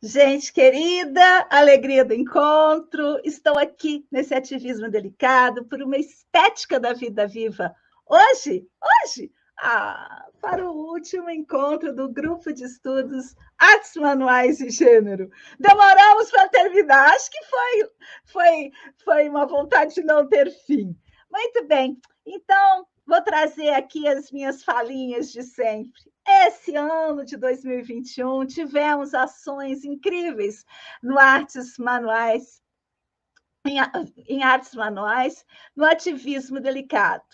Gente querida, alegria do encontro. Estou aqui nesse ativismo delicado por uma estética da vida viva. Hoje, para o último encontro do grupo de estudos Artes Manuais e Gênero. Demoramos para terminar, acho que foi uma vontade de não ter fim. Muito bem, então vou trazer aqui as minhas falinhas de sempre. Esse ano de 2021 tivemos ações incríveis no Artes Manuais, em artes manuais, no ativismo delicado.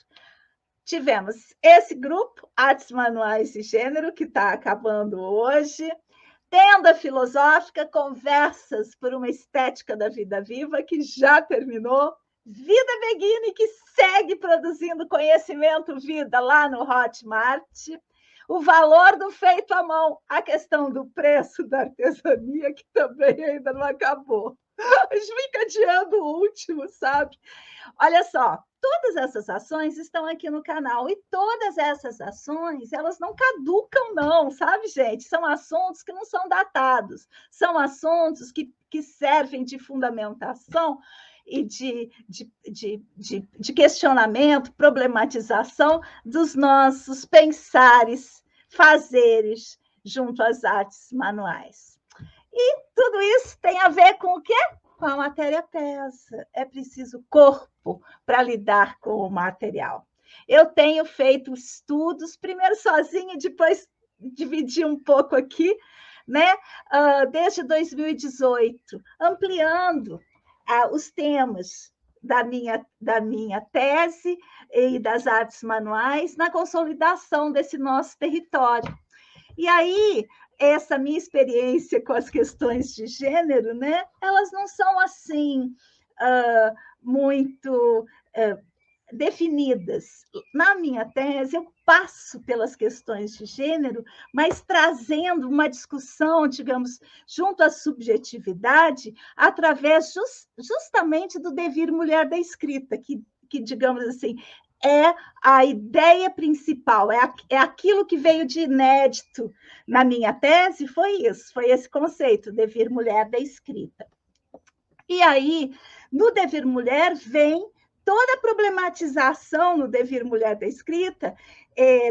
Tivemos esse grupo, Artes Manuais e Gênero, que está acabando hoje, Tenda Filosófica, Conversas por uma Estética da Vida Viva, que já terminou, Vida Beguine, que segue produzindo conhecimento vida lá no Hotmart, o valor do feito à mão, a questão do preço da artesania, que também ainda não acabou. A gente fica adiando o último, sabe? Olha só, todas essas ações estão aqui no canal e todas essas ações, elas não caducam não, sabe, gente? São assuntos que não são datados, são assuntos que servem de fundamentação e de questionamento, problematização dos nossos pensares, fazeres junto às artes manuais. E tudo isso tem a ver com o quê? Com a matéria pesa. É preciso corpo para lidar com o material. Eu tenho feito estudos, primeiro sozinha, depois dividi um pouco aqui, né? Desde 2018, ampliando os temas da minha tese e das artes manuais na consolidação desse nosso território. E aí, essa minha experiência com as questões de gênero, né, elas não são assim muito definidas. Na minha tese, eu passo pelas questões de gênero, mas trazendo uma discussão, digamos, junto à subjetividade, através justamente do devir mulher da escrita, que digamos assim, é a ideia principal, é aquilo que veio de inédito na minha tese, foi isso, foi esse conceito, devir mulher da escrita. E aí, no devir mulher, vem toda a problematização no devir mulher da escrita,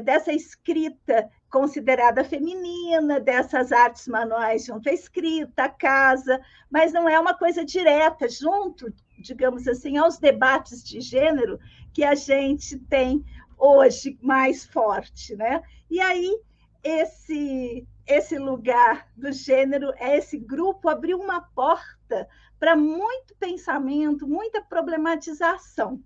dessa escrita considerada feminina, dessas artes manuais junto à escrita, à casa, mas não é uma coisa direta, junto, digamos assim, aos debates de gênero que a gente tem hoje mais forte, né? E aí, esse lugar do gênero, esse grupo abriu uma porta para muito pensamento, muita problematização.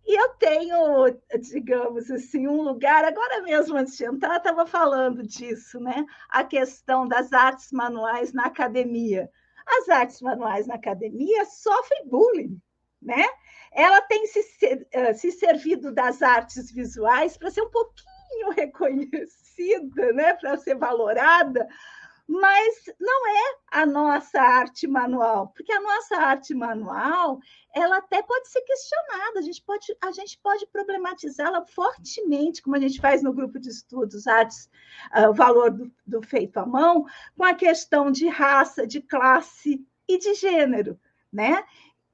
E eu tenho, digamos assim, um lugar, agora mesmo antes de entrar, estava falando disso, né? A questão das artes manuais na academia. As artes manuais na academia sofrem bullying, né? Ela tem se servido das artes visuais para ser um pouquinho reconhecida, né? Para ser valorada, mas não é a nossa arte manual, porque a nossa arte manual ela até pode ser questionada, a gente pode problematizá-la fortemente, como a gente faz no grupo de estudos Artes, o valor do feito à mão, com a questão de raça, de classe e de gênero, né?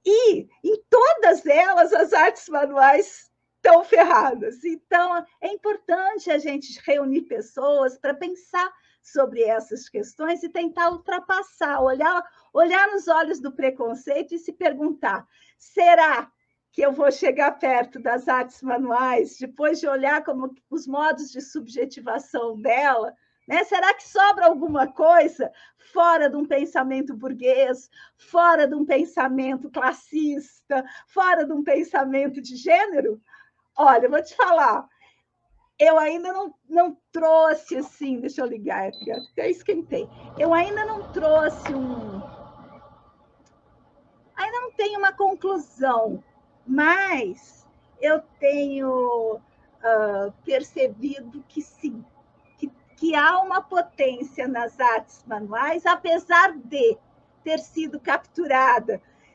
E em todas elas as artes manuais estão ferradas. Então, é importante a gente reunir pessoas para pensar sobre essas questões e tentar ultrapassar, olhar nos olhos do preconceito e se perguntar: será que eu vou chegar perto das artes manuais, depois de olhar como os modos de subjetivação dela, né? Será que sobra alguma coisa fora de um pensamento burguês, fora de um pensamento classista, fora de um pensamento de gênero? Olha, eu vou te falar, eu ainda não trouxe assim, deixa eu ligar aqui, até esquentei. Eu ainda não trouxe ainda não tenho uma conclusão, mas eu tenho percebido que sim, que há uma potência nas artes manuais, apesar de ter sido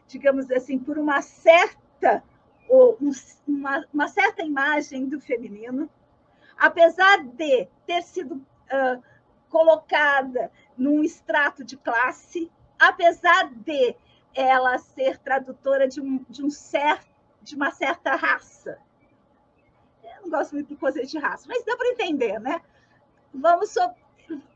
digamos assim, por uma certa imagem do feminino, apesar de ter sido colocada num extrato de classe, apesar de ela ser tradutora de uma certa raça. Eu não gosto muito do conceito de raça, mas dá para entender, né?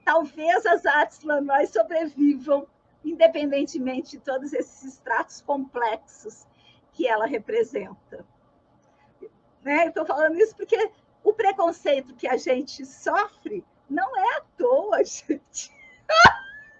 Talvez as artes manuais sobrevivam, independentemente de todos esses estratos complexos que ela representa. Né? Estou falando isso porque o preconceito que a gente sofre não é à toa, gente.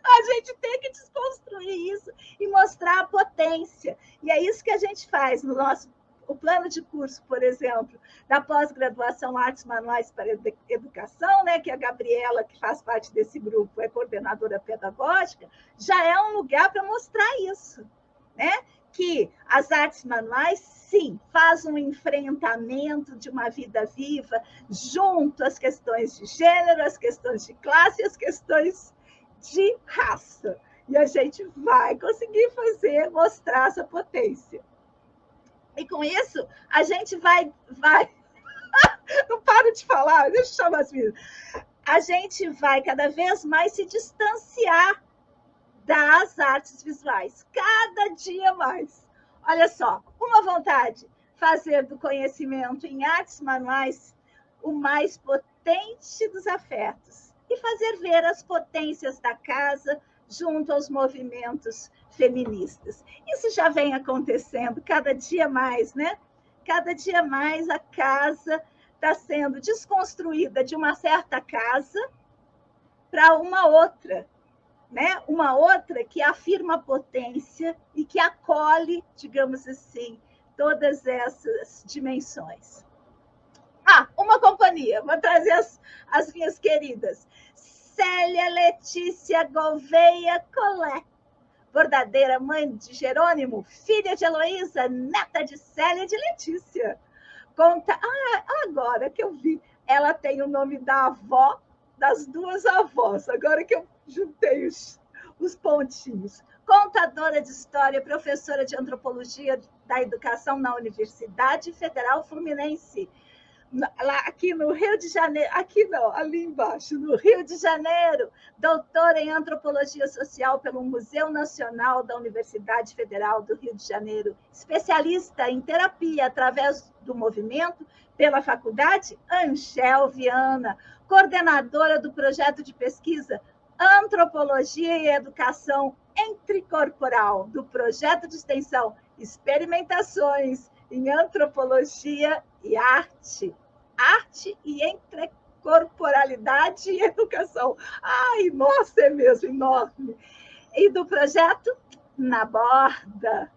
A gente tem que desconstruir isso e mostrar a potência. E é isso que a gente faz no nosso o plano de curso, por exemplo, da pós-graduação Artes Manuais para Educação, né, que a Gabriela, que faz parte desse grupo, é coordenadora pedagógica, já é um lugar para mostrar isso, né? Que as artes manuais, sim, fazem um enfrentamento de uma vida viva junto às questões de gênero, às questões de classe, às questões de raça. E a gente vai conseguir mostrar essa potência. E com isso, a gente vai... Não paro de falar, deixa eu chamar as meninas. A gente vai cada vez mais se distanciar das artes visuais, cada dia mais. Olha só, uma vontade, fazer do conhecimento em artes manuais o mais potente dos afetos e fazer ver as potências da casa junto aos movimentos feministas. Isso já vem acontecendo cada dia mais, né? Cada dia mais a casa está sendo desconstruída de uma certa casa para uma outra, né? Uma outra que afirma a potência e que acolhe, digamos assim, todas essas dimensões. Uma companhia, vou trazer as minhas queridas. Célia Letícia Gouveia Collet, bordadeira, mãe de Jerônimo, filha de Heloísa, neta de Célia e de Letícia. Conta, agora que eu vi, ela tem o nome da avó, das duas avós, agora que eu juntei os pontinhos. Contadora de história, professora de antropologia da educação na Universidade Federal Fluminense, lá aqui no Rio de Janeiro, aqui não, ali embaixo, no Rio de Janeiro, doutora em antropologia social pelo Museu Nacional da Universidade Federal do Rio de Janeiro, especialista em terapia através do movimento pela Faculdade Angel Viana, coordenadora do projeto de pesquisa Antropologia e Educação Intracorporal, do projeto de extensão Experimentações em Antropologia e Arte e Intercorporalidade e Educação. Ai, nossa, é mesmo enorme. E do projeto Na Borda.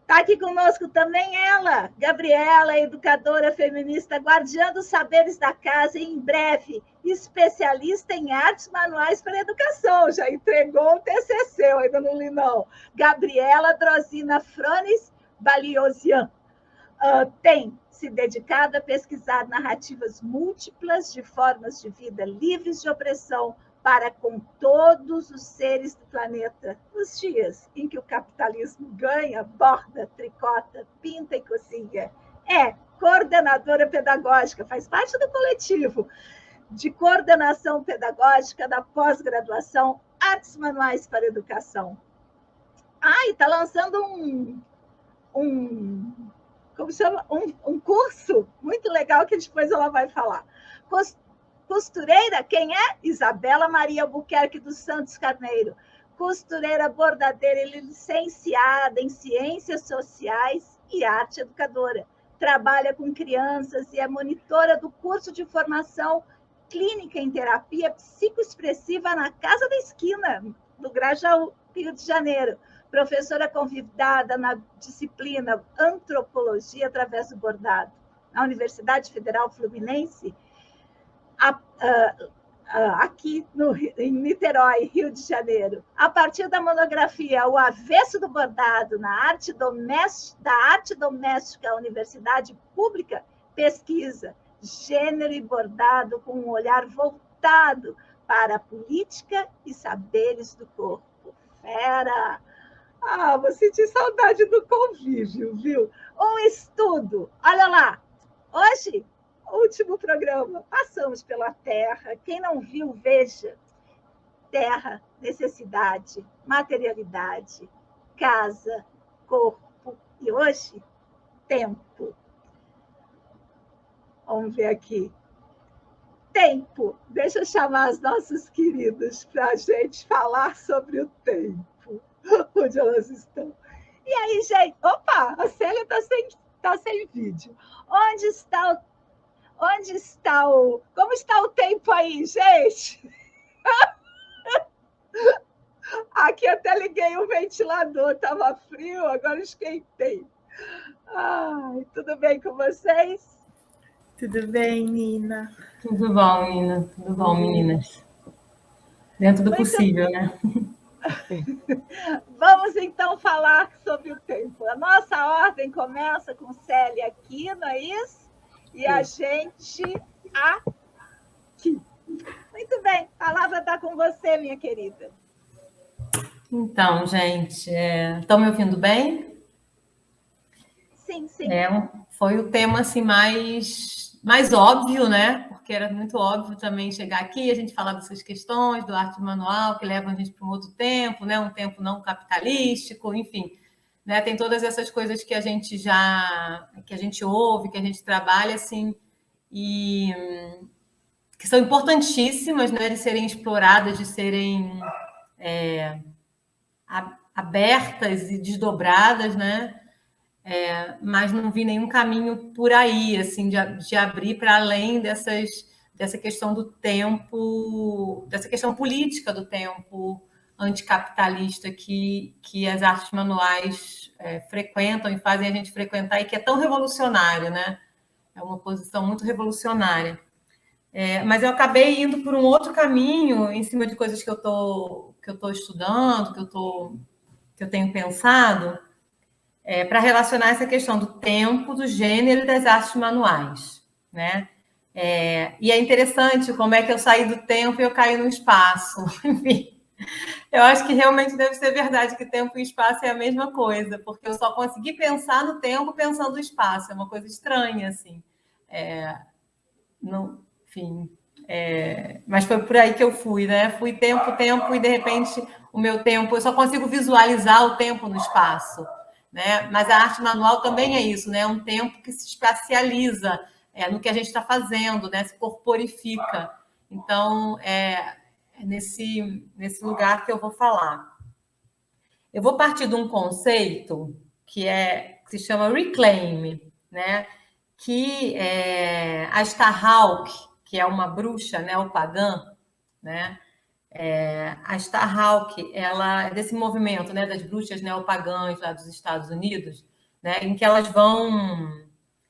Está aqui conosco também ela, Gabriela, educadora feminista, guardiã dos saberes da casa e, em breve, especialista em artes manuais para educação. Já entregou o TCC, eu ainda não li, não. Gabriela Drosina Frones Baliosian. Tem se dedicado a pesquisar narrativas múltiplas de formas de vida livres de opressão para com todos os seres do planeta, nos dias em que o capitalismo ganha, borda, tricota, pinta e cozinha. É coordenadora pedagógica, faz parte do coletivo de coordenação pedagógica da pós-graduação Artes Manuais para Educação. E está lançando como chama? Um curso muito legal que depois ela vai falar. Costureira, quem é? Isabela Maria Albuquerque dos Santos Carneiro. Costureira, bordadeira e licenciada em Ciências Sociais e Arte Educadora. Trabalha com crianças e é monitora do curso de formação clínica em terapia psicoexpressiva na Casa da Esquina, do Grajaú, Rio de Janeiro. Professora convidada na disciplina Antropologia através do bordado, na Universidade Federal Fluminense, aqui em Niterói, Rio de Janeiro. A partir da monografia O Avesso do Bordado na Arte Doméstica, Universidade Pública, pesquisa gênero e bordado com um olhar voltado para a política e saberes do corpo. Fera! Vou sentir saudade do convívio, viu? Um estudo. Olha lá, hoje, último programa, passamos pela Terra. Quem não viu, veja. Terra, necessidade, materialidade, casa, corpo e hoje, tempo. Vamos ver aqui. Tempo. Deixa eu chamar os nossos queridos para a gente falar sobre o tempo. Onde elas estão. E aí, gente? Opa, a Célia tá sem vídeo. Onde está o... Como está o tempo aí, gente? Aqui até liguei o ventilador, estava frio, agora esquentei. Ai, tudo bem com vocês? Tudo bem, Nina? Tudo bom, Nina. Tudo bom, meninas. Dentro do possível, né? Vamos então falar sobre o tempo. A nossa ordem começa com Célia aqui, não é isso? E a gente aqui. Muito bem, a palavra está com você, minha querida. Então, gente, estão me ouvindo bem? Sim, sim. Foi o tema assim, mais óbvio, né? Porque era muito óbvio também chegar aqui e a gente falar dessas questões do arte manual que levam a gente para um outro tempo, né? Um tempo não capitalístico, enfim. Né? Tem todas essas coisas que a gente ouve, que a gente trabalha, assim, e que são importantíssimas, né? De serem exploradas, de serem abertas e desdobradas, né? Mas não vi nenhum caminho por aí, assim, de abrir para além dessa questão do tempo, dessa questão política do tempo anticapitalista que as artes manuais frequentam e fazem a gente frequentar e que é tão revolucionário, né? É uma posição muito revolucionária. Mas eu acabei indo por um outro caminho em cima de coisas que eu tô estudando, que eu tenho pensado, para relacionar essa questão do tempo, do gênero e das artes manuais, né? E é interessante como é que eu saí do tempo e eu caí no espaço. Enfim, eu acho que realmente deve ser verdade que tempo e espaço é a mesma coisa, porque eu só consegui pensar no tempo pensando no espaço. É uma coisa estranha, assim. Enfim, mas foi por aí que eu fui, né? Fui tempo, e de repente o meu tempo, eu só consigo visualizar o tempo no espaço, né? Mas a arte manual também é isso, né? É um tempo que se espacializa no que a gente está fazendo, né? Se corporifica. Então, é nesse lugar que eu vou falar. Eu vou partir de um conceito que se chama reclaim, né? Que a Starhawk, que é uma bruxa neopagã, né? A Starhawk, ela é desse movimento, né, das bruxas neopagãs lá dos Estados Unidos, né, em que elas vão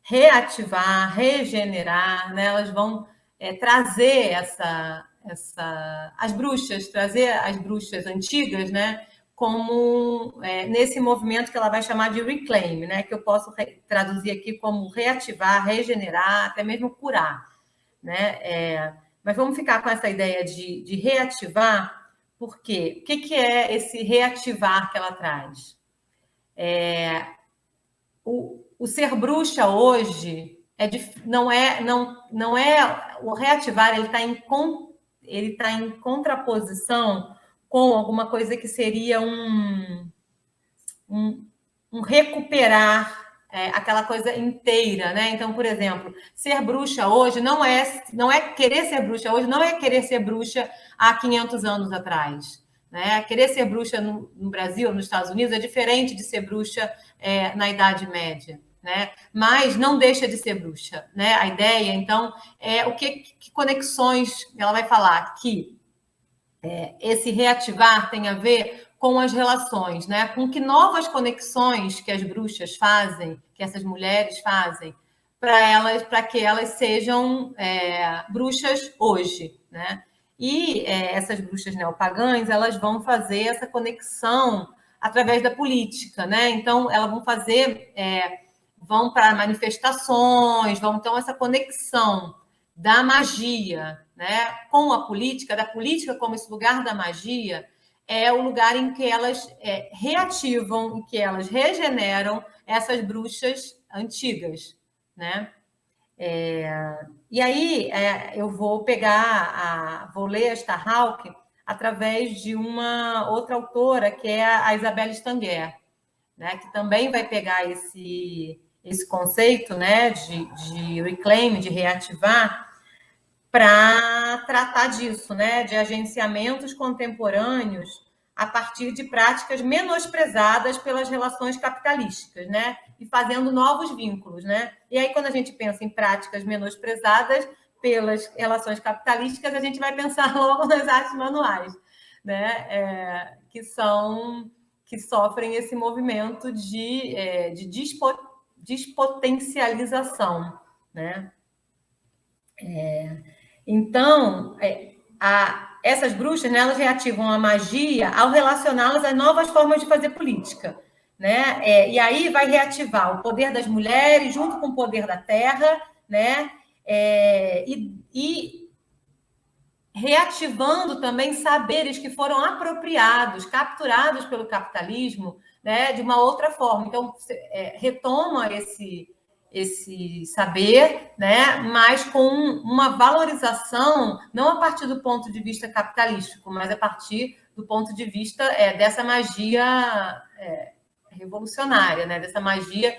reativar, regenerar, né, elas vão trazer trazer as bruxas antigas, né, como nesse movimento que ela vai chamar de reclaim, né, que eu posso traduzir aqui como reativar, regenerar, até mesmo curar, né? Mas vamos ficar com essa ideia de reativar, porque o que é esse reativar que ela traz? O ser bruxa hoje não é o reativar, ele tá em contraposição com alguma coisa que seria um recuperar aquela coisa inteira, né? Então, por exemplo, ser bruxa hoje não é querer ser bruxa hoje, não é querer ser bruxa há 500 anos atrás. Né? Querer ser bruxa no Brasil, nos Estados Unidos, é diferente de ser bruxa na Idade Média. Né? Mas não deixa de ser bruxa. Né? A ideia, então, é que conexões ela vai falar que esse reativar tem a ver com as relações, né? Com que novas conexões que as bruxas fazem, que essas mulheres fazem, para que elas sejam bruxas hoje, né? E essas bruxas neopagãs, elas vão fazer essa conexão através da política, né? Então, elas vão fazer, vão para manifestações, vão então essa conexão da magia, né, com a política, da política como esse lugar da magia, é o lugar em que elas reativam, em que elas regeneram essas bruxas antigas, né? E aí eu vou vou ler a Starhawk através de uma outra autora, que é a Isabelle Stanguer, né, que também vai pegar esse conceito, né, de reclaim, de reativar, para tratar disso, né, de agenciamentos contemporâneos a partir de práticas menosprezadas pelas relações capitalísticas, né, e fazendo novos vínculos, né. E aí, quando a gente pensa em práticas menosprezadas pelas relações capitalísticas, a gente vai pensar logo nas artes manuais, né, que sofrem esse movimento de despotencialização, né. Então, essas bruxas, né, elas reativam a magia ao relacioná-las a novas formas de fazer política, né? E aí vai reativar o poder das mulheres junto com o poder da terra, né? E reativando também saberes que foram apropriados, capturados pelo capitalismo, né, de uma outra forma. Então, retoma esse saber, né, mas com uma valorização, não a partir do ponto de vista capitalístico, mas a partir do ponto de vista dessa magia revolucionária, né, dessa magia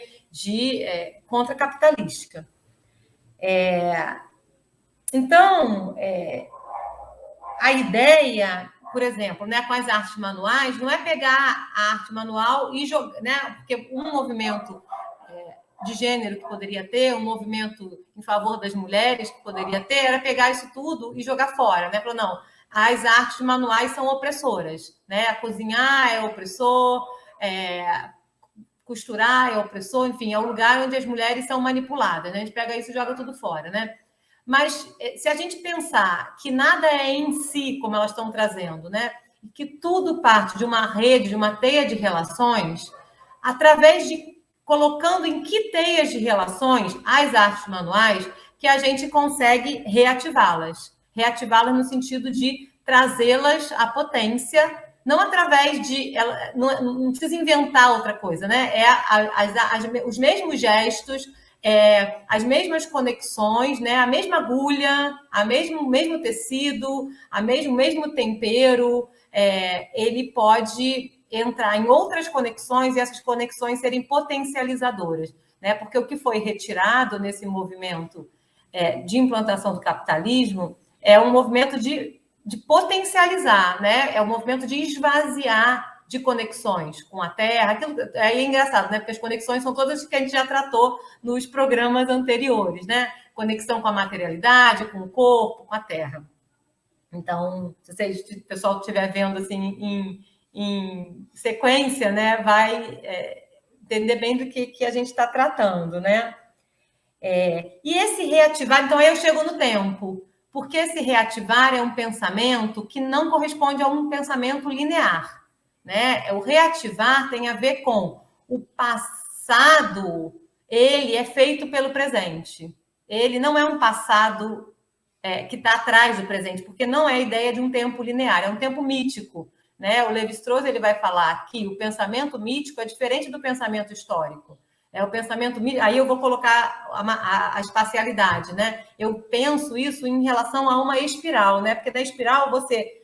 contracapitalística. Então, a ideia, por exemplo, né, com as artes manuais, não é pegar a arte manual e jogar, né, porque um movimento de gênero que poderia ter, um movimento em favor das mulheres que poderia ter, era pegar isso tudo e jogar fora, né? Falou, não, as artes manuais são opressoras, né? Cozinhar é opressor, costurar é opressor, enfim, é o lugar onde as mulheres são manipuladas, né? A gente pega isso e joga tudo fora, né? Mas se a gente pensar que nada é em si, como elas estão trazendo, né? Que tudo parte de uma rede, de uma teia de relações, através de colocando em que teias de relações as artes manuais que a gente consegue reativá-las. Reativá-las no sentido de trazê-las à potência, não através de... Não precisa inventar outra coisa, né? Os mesmos gestos, as mesmas conexões, né? A mesma agulha, o mesmo tecido, o mesmo tempero, ele pode entrar em outras conexões e essas conexões serem potencializadoras, né? Porque o que foi retirado nesse movimento de implantação do capitalismo é um movimento de potencializar, né? É um movimento de esvaziar de conexões com a Terra. É engraçado, né? Porque as conexões são todas que a gente já tratou nos programas anteriores, né? Conexão com a materialidade, com o corpo, com a Terra. Então, se o pessoal estiver vendo assim em sequência, né, vai entender bem do que a gente está tratando, né? E esse reativar, então aí eu chego no tempo, porque esse reativar é um pensamento que não corresponde a um pensamento linear, né? O reativar tem a ver com o passado, ele é feito pelo presente. Ele não é um passado que está atrás do presente, porque não é a ideia de um tempo linear, é um tempo mítico, né? O Lévi-Strauss ele vai falar que o pensamento mítico é diferente do pensamento histórico. O pensamento mítico, aí eu vou colocar a espacialidade, né? Eu penso isso em relação a uma espiral, né? Porque da espiral você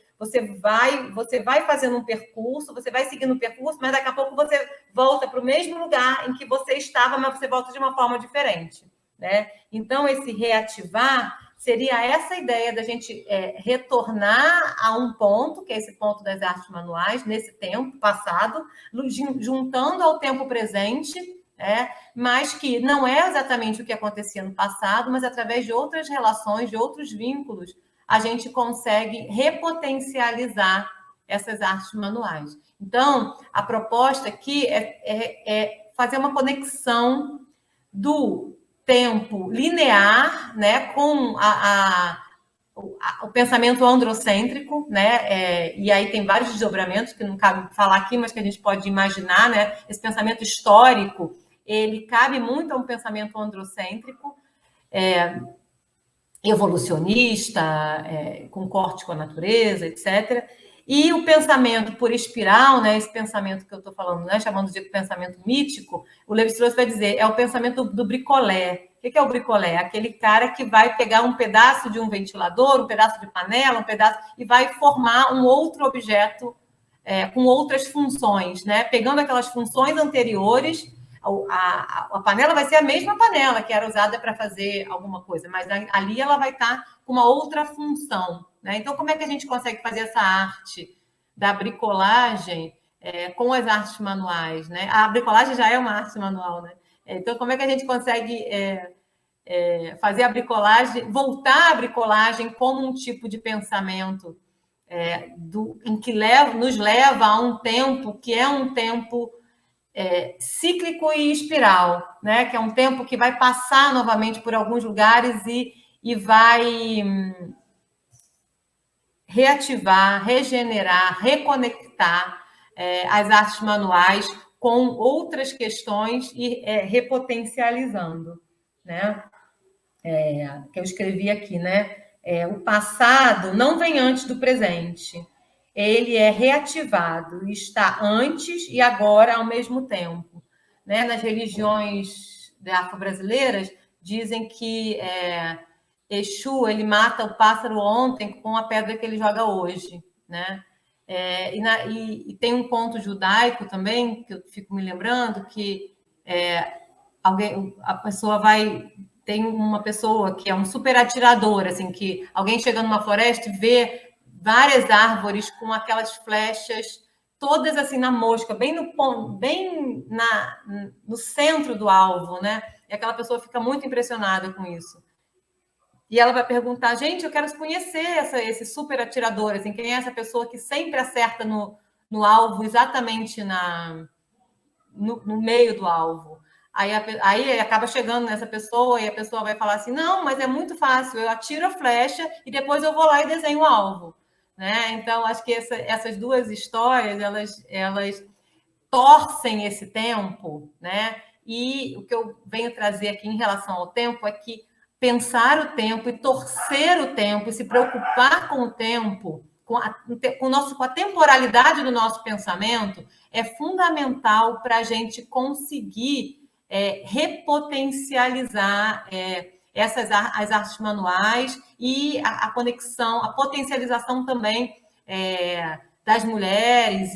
vai fazendo um percurso, você vai seguindo um percurso, mas daqui a pouco você volta para o mesmo lugar em que você estava, mas você volta de uma forma diferente, né? Então, esse reativar seria essa ideia da gente retornar a um ponto, que é esse ponto das artes manuais, nesse tempo passado, juntando ao tempo presente, mas que não é exatamente o que acontecia no passado, mas através de outras relações, de outros vínculos, a gente consegue repotencializar essas artes manuais. Então, a proposta aqui é fazer uma conexão do tempo linear, né, com o pensamento androcêntrico, né, e aí tem vários desdobramentos que não cabe falar aqui, mas que a gente pode imaginar, né, esse pensamento histórico, ele cabe muito a um pensamento androcêntrico, evolucionista, com corte com a natureza, etc., e o pensamento por espiral, né, esse pensamento que eu estou falando, né, chamando de pensamento mítico, o Lévi-Strauss vai dizer, é o pensamento do bricolé. que é o bricolé? É aquele cara que vai pegar um pedaço de um ventilador, um pedaço de panela, um pedaço, e vai formar um outro objeto com outras funções, né? Pegando aquelas funções anteriores, a panela vai ser a mesma panela que era usada para fazer alguma coisa, mas ali ela vai estar com uma outra função, né? Então, como é que a gente consegue fazer essa arte da bricolagem com as artes manuais, né? A bricolagem já é uma arte manual, né? Então, como é que a gente consegue fazer a bricolagem, voltar a bricolagem como um tipo de pensamento em que nos leva a um tempo que é um tempo cíclico e espiral, né? Que é um tempo que vai passar novamente por alguns lugares e vai reativar, regenerar, reconectar as artes manuais com outras questões e repotencializando, né? Que eu escrevi aqui, né? O passado não vem antes do presente. Ele é reativado, está antes e agora ao mesmo tempo, né? Nas religiões afro-brasileiras dizem que Exu ele mata o pássaro ontem com a pedra que ele joga hoje, né? E tem um conto judaico também que eu fico me lembrando que a pessoa tem uma pessoa que é um super atirador, assim, que alguém chega numa floresta e vê várias árvores com aquelas flechas todas assim na mosca, bem no centro do alvo, né? E aquela pessoa fica muito impressionada com isso. E ela vai perguntar, gente, eu quero conhecer esse super atirador, assim, quem é essa pessoa que sempre acerta no alvo, exatamente no meio do alvo. Aí acaba chegando nessa pessoa e a pessoa vai falar assim, não, mas é muito fácil, eu atiro a flecha e depois eu vou lá e desenho o alvo. Né? Então, acho que essas duas histórias, elas torcem esse tempo, né? E o que eu venho trazer aqui em relação ao tempo é que pensar o tempo e torcer o tempo e se preocupar com o tempo, com a temporalidade do nosso pensamento, é fundamental para a gente conseguir repotencializar as artes manuais e a conexão, a potencialização também das mulheres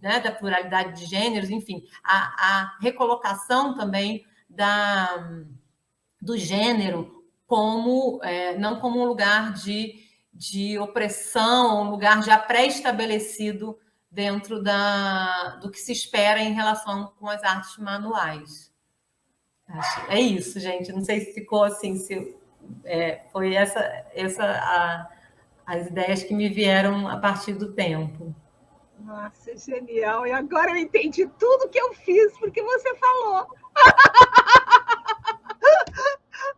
né, da pluralidade de gêneros, enfim, a recolocação também do gênero não como um lugar de opressão, um lugar já pré-estabelecido dentro do que se espera em relação com as artes manuais. É isso, gente. Não sei se ficou assim, foi as ideias que me vieram a partir do tempo. Nossa, genial. E agora eu entendi tudo que eu fiz porque você falou.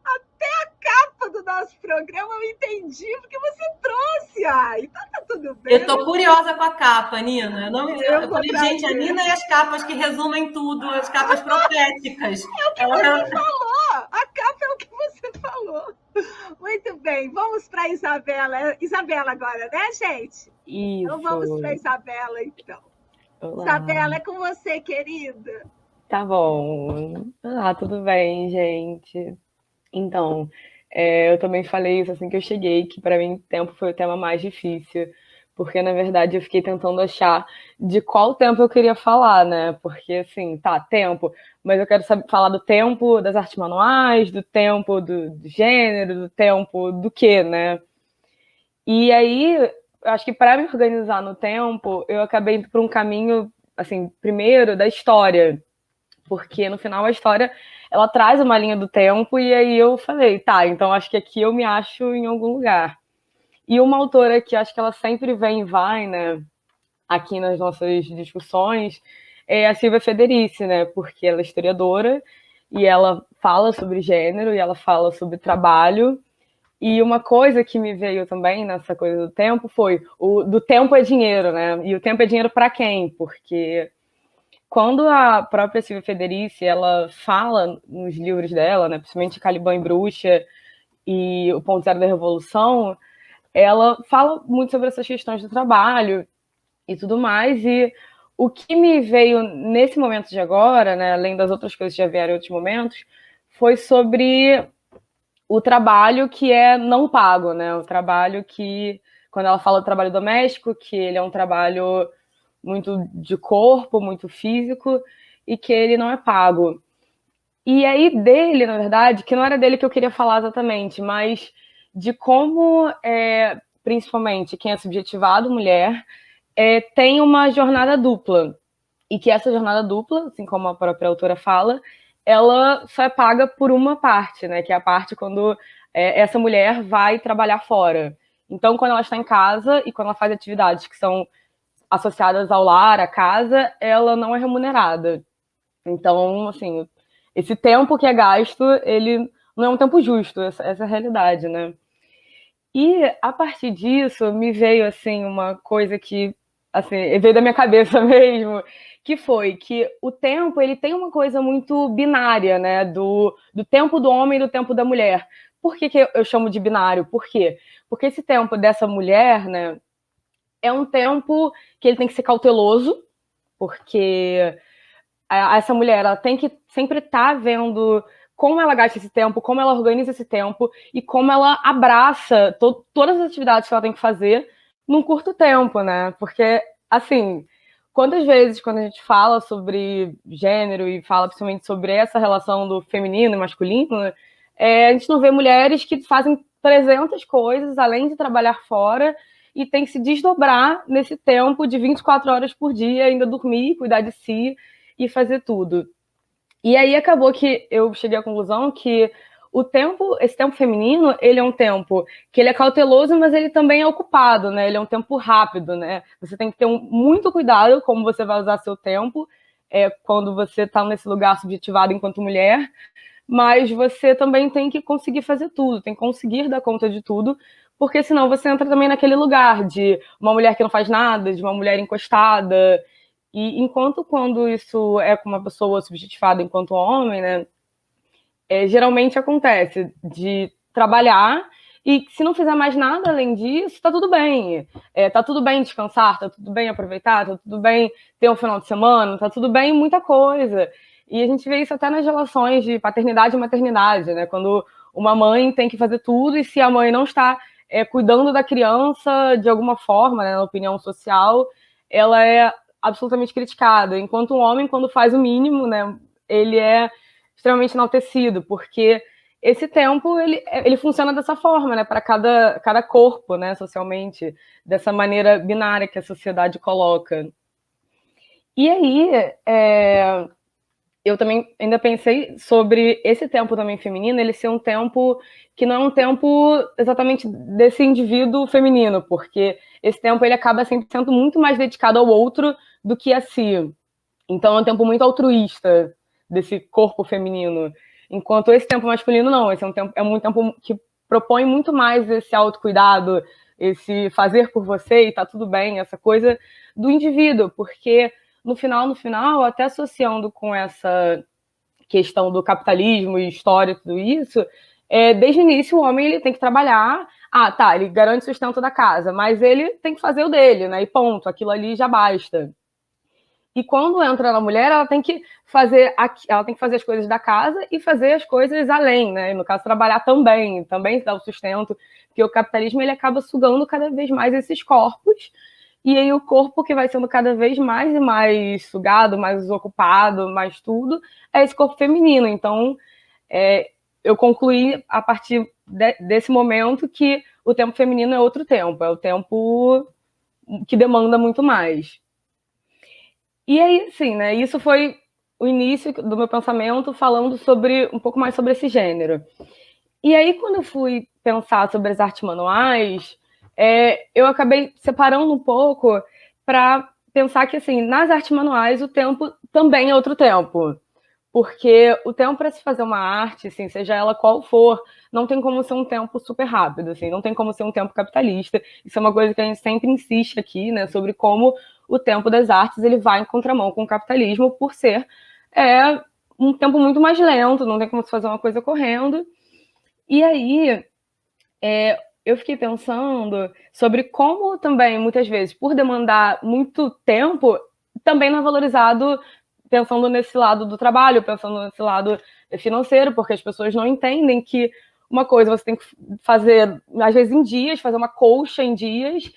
Até a capa do nosso programa eu entendi porque você trouxe. Então tá tudo bem. Eu tô curiosa com a capa, Nina. Eu falei, gente, a Nina e as capas que resumem tudo, as capas proféticas. É o que você falou. A capa é o que você falou. Muito bem. Vamos para a Isabela. Isabela agora, né, gente? Isso. Então vamos para a Isabela, então. Olá. Isabela, é com você, querida. Tá bom. Olá, tudo bem, gente? Então, eu também falei isso assim que eu cheguei, que para mim tempo foi o tema mais difícil, porque na verdade eu fiquei tentando achar de qual tempo eu queria falar, né? Porque assim, tempo, mas eu quero falar do tempo das artes manuais, do tempo do gênero, do tempo do quê, né? E aí, eu acho que para me organizar no tempo, eu acabei indo por um caminho, assim, primeiro da história, porque no final a história ela traz uma linha do tempo, e aí eu falei, então acho que aqui eu me acho em algum lugar. E uma autora que acho que ela sempre vem e vai, né, aqui nas nossas discussões, é a Silvia Federici, né, porque ela é historiadora, e ela fala sobre gênero, e ela fala sobre trabalho, e uma coisa que me veio também nessa coisa do tempo foi do tempo é dinheiro, né, e o tempo é dinheiro para quem? Porque quando a própria Silvia Federici, ela fala nos livros dela, né, principalmente Caliban e Bruxa e O Ponto Zero da Revolução, ela fala muito sobre essas questões do trabalho e tudo mais, e o que me veio nesse momento de agora, né, além das outras coisas que já vieram em outros momentos, foi sobre o trabalho que é não pago, né? O trabalho que, quando ela fala do trabalho doméstico, que ele é um trabalho muito de corpo, muito físico, e que ele não é pago. E aí dele, na verdade, que não era dele que eu queria falar exatamente, mas de como, principalmente, quem é subjetivado, mulher, tem uma jornada dupla. E que essa jornada dupla, assim como a própria autora fala, ela só é paga por uma parte, né? Que é a parte quando essa mulher vai trabalhar fora. Então, quando ela está em casa e quando ela faz atividades que são associadas ao lar, à casa, ela não é remunerada. Então, assim, esse tempo que é gasto, ele não é um tempo justo, essa é a realidade, né? E a partir disso me veio assim uma coisa que assim, veio da minha cabeça mesmo, que foi que o tempo ele tem uma coisa muito binária, né? Do tempo do homem e do tempo da mulher. Por que, que eu chamo de binário? Por quê? Porque esse tempo dessa mulher, né, é um tempo que ele tem que ser cauteloso, porque essa mulher ela tem que sempre estar vendo como ela gasta esse tempo, como ela organiza esse tempo e como ela abraça todas as atividades que ela tem que fazer num curto tempo, né? Porque, assim, quantas vezes quando a gente fala sobre gênero e fala principalmente sobre essa relação do feminino e masculino, a gente não vê mulheres que fazem 300 coisas além de trabalhar fora e tem que se desdobrar nesse tempo de 24 horas por dia, ainda dormir, cuidar de si e fazer tudo. E aí acabou que eu cheguei à conclusão que esse tempo feminino, ele é um tempo que ele é cauteloso, mas ele também é ocupado, né? Ele é um tempo rápido, né? Você tem que ter muito cuidado como você vai usar seu tempo quando você está nesse lugar subjetivado enquanto mulher, mas você também tem que conseguir fazer tudo, tem que conseguir dar conta de tudo, porque senão você entra também naquele lugar de uma mulher que não faz nada, de uma mulher encostada. E enquanto quando isso é com uma pessoa subjetivada enquanto homem, né, geralmente acontece de trabalhar e se não fizer mais nada além disso, tá tudo bem. Tá tudo bem descansar, tá tudo bem aproveitar, tá tudo bem ter um final de semana, tá tudo bem muita coisa. E a gente vê isso até nas relações de paternidade e maternidade, né? Quando uma mãe tem que fazer tudo e se a mãe não está cuidando da criança de alguma forma, né, na opinião social, ela é absolutamente criticado, enquanto um homem, quando faz o mínimo, né, ele é extremamente enaltecido, porque esse tempo, ele funciona dessa forma, né, para cada corpo, né, socialmente, dessa maneira binária que a sociedade coloca. E aí, eu também ainda pensei sobre esse tempo também feminino, ele ser um tempo que não é um tempo exatamente desse indivíduo feminino, porque esse tempo ele acaba sempre sendo muito mais dedicado ao outro do que a si. Então é um tempo muito altruísta desse corpo feminino. Enquanto esse tempo masculino não, esse é um tempo que propõe muito mais esse autocuidado, esse fazer por você e tá tudo bem, essa coisa do indivíduo, porque no final, até associando com essa questão do capitalismo e história e tudo isso, desde o início o homem ele tem que trabalhar, ele garante o sustento da casa, mas ele tem que fazer o dele, né? E ponto, aquilo ali já basta. E quando entra na mulher, ela tem que fazer as coisas da casa e fazer as coisas além, né? No caso, trabalhar também dar o sustento, porque o capitalismo ele acaba sugando cada vez mais esses corpos, e aí o corpo que vai sendo cada vez mais e mais sugado, mais ocupado, mais tudo, é esse corpo feminino. Então, eu concluí a partir desse momento que o tempo feminino é outro tempo, é o tempo que demanda muito mais. E aí, assim, né, isso foi o início do meu pensamento falando um pouco mais sobre esse gênero. E aí, quando eu fui pensar sobre as artes manuais, eu acabei separando um pouco para pensar que, assim, nas artes manuais, o tempo também é outro tempo. Porque o tempo para se fazer uma arte, assim, seja ela qual for, não tem como ser um tempo super rápido, assim, não tem como ser um tempo capitalista. Isso é uma coisa que a gente sempre insiste aqui, né, sobre como o tempo das artes ele vai em contramão com o capitalismo por ser um tempo muito mais lento, não tem como se fazer uma coisa correndo. E aí, eu fiquei pensando sobre como também, muitas vezes, por demandar muito tempo, também não é valorizado pensando nesse lado do trabalho, pensando nesse lado financeiro, porque as pessoas não entendem que uma coisa você tem que fazer, às vezes, em dias, fazer uma colcha em dias,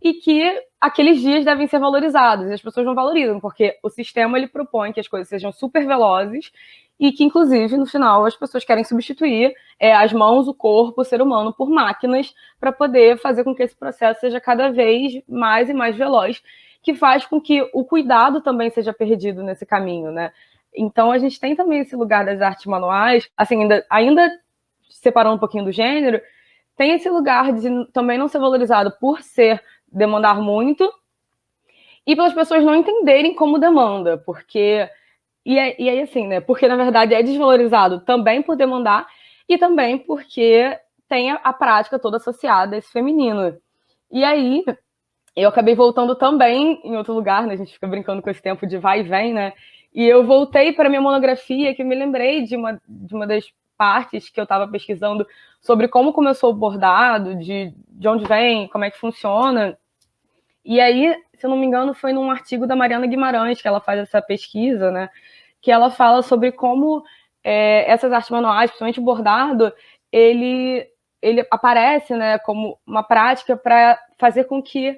e que aqueles dias devem ser valorizados, e as pessoas não valorizam, porque o sistema ele propõe que as coisas sejam super velozes, e que, inclusive, no final, as pessoas querem substituir as mãos, o corpo, o ser humano, por máquinas, para poder fazer com que esse processo seja cada vez mais e mais veloz, que faz com que o cuidado também seja perdido nesse caminho, né? Então, a gente tem também esse lugar das artes manuais, assim, ainda separando um pouquinho do gênero, tem esse lugar de também não ser valorizado por demandar muito, e pelas pessoas não entenderem como demanda, porque... E aí, assim, né? Porque, na verdade, é desvalorizado também por demandar, e também porque tem a prática toda associada a esse feminino. E aí, eu acabei voltando também em outro lugar, né? A gente fica brincando com esse tempo de vai e vem, né? E eu voltei para minha monografia, que eu me lembrei de uma das partes que eu estava pesquisando sobre como começou o bordado, de onde vem, como é que funciona. E aí, se eu não me engano, foi num artigo da Mariana Guimarães que ela faz essa pesquisa, né? Que ela fala sobre como essas artes manuais, principalmente o bordado, ele aparece, né, como uma prática para fazer com que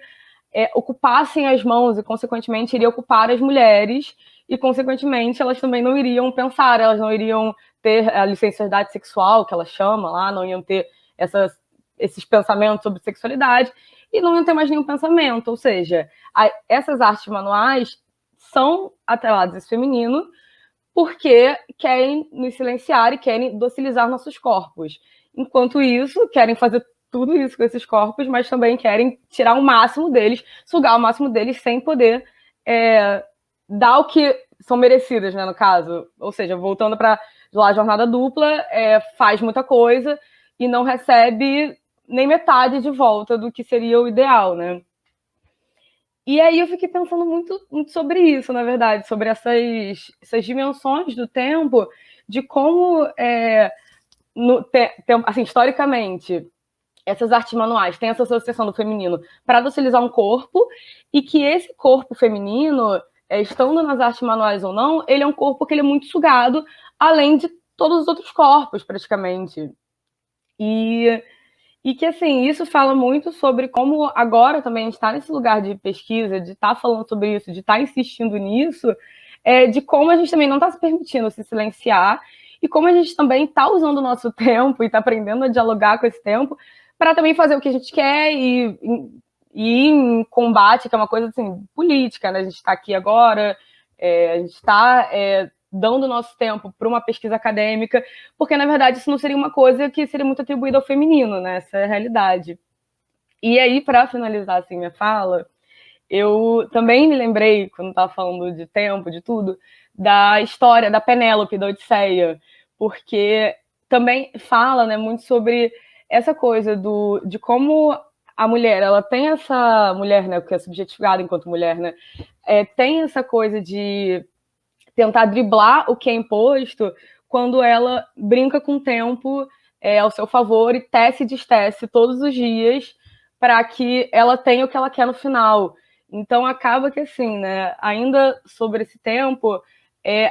ocupassem as mãos e, consequentemente, iria ocupar as mulheres e, consequentemente, elas também não iriam pensar, elas não iriam ter a licenciosidade sexual, que ela chama lá, não iam ter esses pensamentos sobre sexualidade e não iam ter mais nenhum pensamento. Ou seja, essas artes manuais são atreladas a esse feminino porque querem nos silenciar e querem docilizar nossos corpos. Enquanto isso, querem fazer tudo isso com esses corpos, mas também querem tirar o máximo deles, sugar o máximo deles sem poder dar o que são merecidas, né, no caso. Ou seja, voltando para a jornada dupla, faz muita coisa e não recebe nem metade de volta do que seria o ideal, né? E aí eu fiquei pensando muito, muito sobre isso, na verdade, sobre essas dimensões do tempo, de como, assim, historicamente, essas artes manuais têm essa associação do feminino para docilizar um corpo, e que esse corpo feminino, estando nas artes manuais ou não, ele é um corpo que ele é muito sugado, além de todos os outros corpos, praticamente. E que, assim, isso fala muito sobre como agora também a gente está nesse lugar de pesquisa, de estar falando sobre isso, de estar insistindo nisso, de como a gente também não está se permitindo se silenciar e como a gente também está usando o nosso tempo e está aprendendo a dialogar com esse tempo para também fazer o que a gente quer e em combate, que é uma coisa, assim, política, né? A gente está aqui agora, a gente está dando nosso tempo para uma pesquisa acadêmica, porque, na verdade, isso não seria uma coisa que seria muito atribuída ao feminino, né? Essa é a realidade. E aí, para finalizar assim, minha fala, eu também me lembrei, quando estava falando de tempo, de tudo, da história da Penélope, da Odisseia, porque também fala, né, muito sobre essa coisa de como a mulher, ela tem essa mulher, né, que é subjetificada enquanto mulher, né, tem essa coisa de tentar driblar o que é imposto quando ela brinca com o tempo ao seu favor e tece e destece todos os dias para que ela tenha o que ela quer no final. Então, acaba que, assim, né, ainda sobre esse tempo,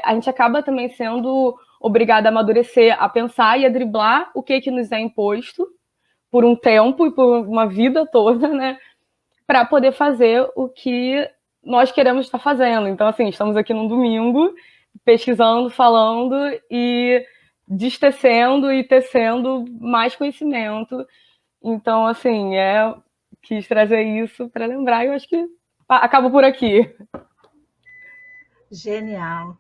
a gente acaba também sendo obrigada a amadurecer, a pensar e a driblar o que nos é imposto por um tempo e por uma vida toda, né, para poder fazer o que nós queremos estar fazendo. Então, assim, estamos aqui num domingo, pesquisando, falando e destecendo e tecendo mais conhecimento. Então, assim, quis trazer isso para lembrar, e eu acho que acabo por aqui. Genial.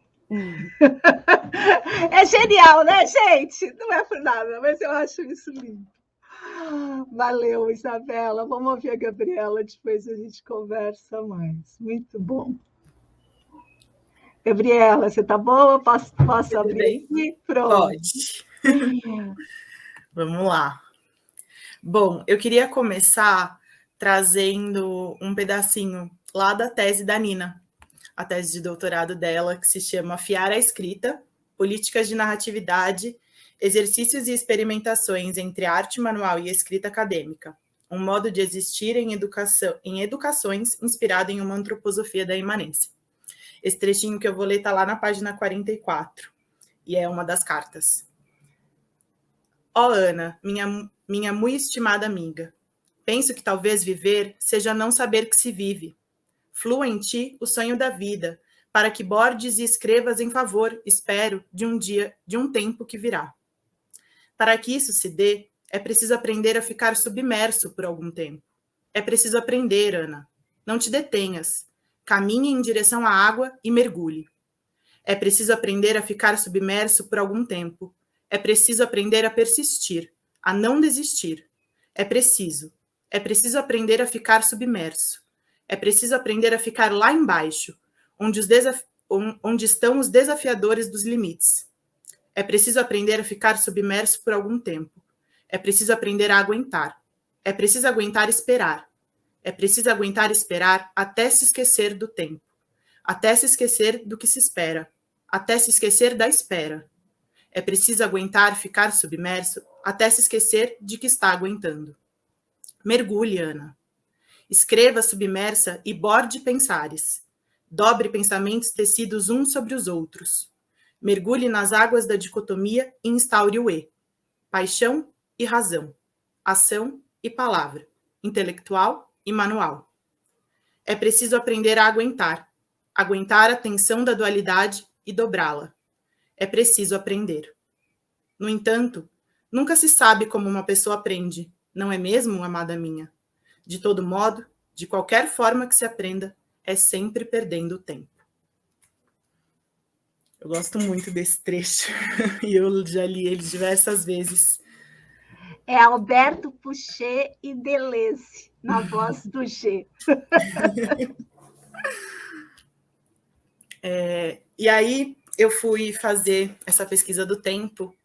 É genial, né, gente? Não é por nada, mas eu acho isso lindo. Valeu, Isabela. Vamos ouvir a Gabriela, depois a gente conversa mais. Muito bom. Gabriela, você tá boa? Posso abrir aqui? Pronto. Pode. Vamos lá. Bom, eu queria começar trazendo um pedacinho lá da tese da Nina, a tese de doutorado dela, que se chama Afiar a Escrita, Políticas de Narratividade, Exercícios e Experimentações entre Arte Manual e Escrita Acadêmica, um modo de existir em educações inspirado em uma antroposofia da imanência. Esse trechinho que eu vou ler está lá na página 44, e é uma das cartas. Ó Ana, minha muito estimada amiga, penso que talvez viver seja não saber que se vive. Flua em ti o sonho da vida, para que bordes e escrevas em favor, espero, de um tempo que virá. Para que isso se dê, é preciso aprender a ficar submerso por algum tempo. É preciso aprender, Ana. Não te detenhas. Caminhe em direção à água e mergulhe. É preciso aprender a ficar submerso por algum tempo. É preciso aprender a persistir, a não desistir. É preciso aprender a ficar submerso. É preciso aprender a ficar lá embaixo, onde estão os desafiadores dos limites. É preciso aprender a ficar submerso por algum tempo. É preciso aprender a aguentar. É preciso aguentar esperar. É preciso aguentar esperar até se esquecer do tempo. Até se esquecer do que se espera. Até se esquecer da espera. É preciso aguentar ficar submerso até se esquecer de que está aguentando. Mergulhe, Ana. Escreva submersa e borde pensares. Dobre pensamentos tecidos uns sobre os outros. Mergulhe nas águas da dicotomia e instaure o E. Paixão e razão. Ação e palavra. Intelectual e manual. É preciso aprender a aguentar. Aguentar a tensão da dualidade e dobrá-la. É preciso aprender. No entanto, nunca se sabe como uma pessoa aprende, não é mesmo, amada minha? De todo modo, de qualquer forma que se aprenda, é sempre perdendo o tempo. Eu gosto muito desse trecho e eu já li ele diversas vezes. É Alberto Pouchet e Deleuze, na voz do G. E aí eu fui fazer essa pesquisa do tempo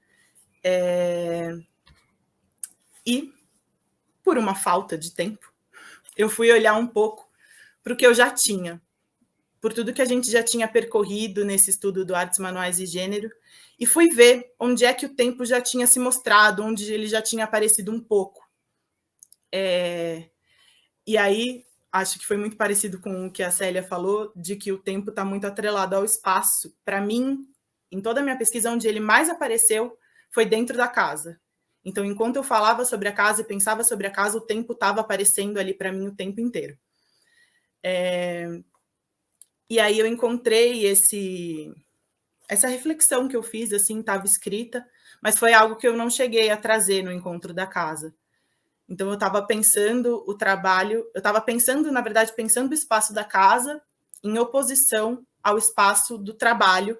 e, por uma falta de tempo, eu fui olhar um pouco para o que eu já tinha, por tudo que a gente já tinha percorrido nesse estudo do Artes Manuais e Gênero, e fui ver onde é que o tempo já tinha se mostrado, onde ele já tinha aparecido um pouco. E aí, acho que foi muito parecido com o que a Célia falou, de que o tempo está muito atrelado ao espaço. Para mim, em toda a minha pesquisa, onde ele mais apareceu foi dentro da casa. Então, enquanto eu falava sobre a casa e pensava sobre a casa, o tempo estava aparecendo ali para mim o tempo inteiro. E aí eu encontrei essa reflexão que eu fiz, assim, estava escrita, mas foi algo que eu não cheguei a trazer no encontro da casa. Então, eu estava pensando o trabalho, na verdade, pensando o espaço da casa em oposição ao espaço do trabalho.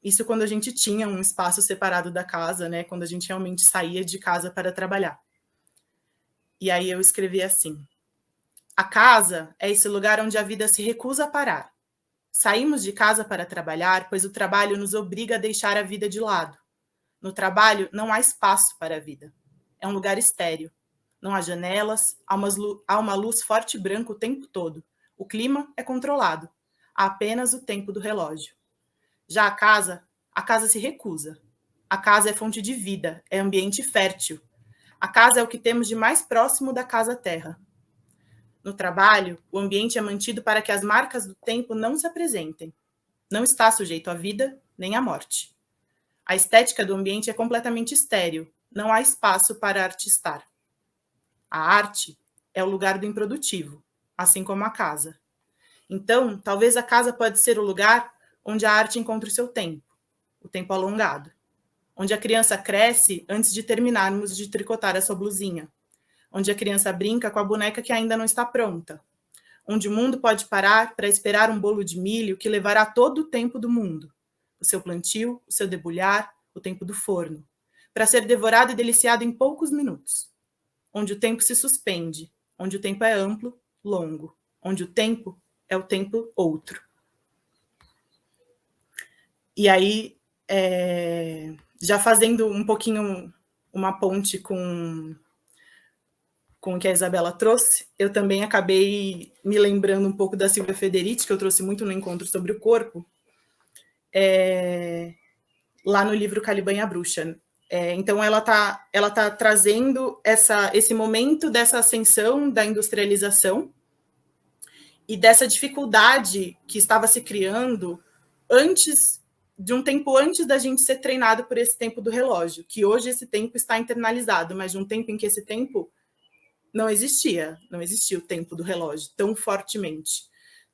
Isso quando a gente tinha um espaço separado da casa, né? Quando a gente realmente saía de casa para trabalhar. E aí eu escrevi assim: a casa é esse lugar onde a vida se recusa a parar. Saímos de casa para trabalhar, pois o trabalho nos obriga a deixar a vida de lado. No trabalho não há espaço para a vida. É um lugar estéril. Não há janelas, há uma luz forte e branca o tempo todo. O clima é controlado. Há apenas o tempo do relógio. Já a casa se recusa. A casa é fonte de vida, é ambiente fértil. A casa é o que temos de mais próximo da casa-terra. No trabalho, o ambiente é mantido para que as marcas do tempo não se apresentem. Não está sujeito à vida nem à morte. A estética do ambiente é completamente estéril. Não há espaço para artistar. A arte é o lugar do improdutivo, assim como a casa. Então, talvez a casa pode ser o lugar onde a arte encontra o seu tempo, o tempo alongado. Onde a criança cresce antes de terminarmos de tricotar a sua blusinha. Onde a criança brinca com a boneca que ainda não está pronta. Onde o mundo pode parar para esperar um bolo de milho que levará todo o tempo do mundo. O seu plantio, o seu debulhar, o tempo do forno. Para ser devorado e deliciado em poucos minutos. Onde o tempo se suspende. Onde o tempo é amplo, longo. Onde o tempo é o tempo outro. E aí, já fazendo um pouquinho uma ponte com o que a Isabela trouxe, eu também acabei me lembrando um pouco da Silvia Federici, que eu trouxe muito no encontro sobre o corpo, lá no livro Caliban e a Bruxa. Então, ela tá trazendo esse momento dessa ascensão da industrialização e dessa dificuldade que estava se criando de um tempo antes da gente ser treinado por esse tempo do relógio, que hoje esse tempo está internalizado, mas de um tempo em que esse tempo não existia o tempo do relógio tão fortemente,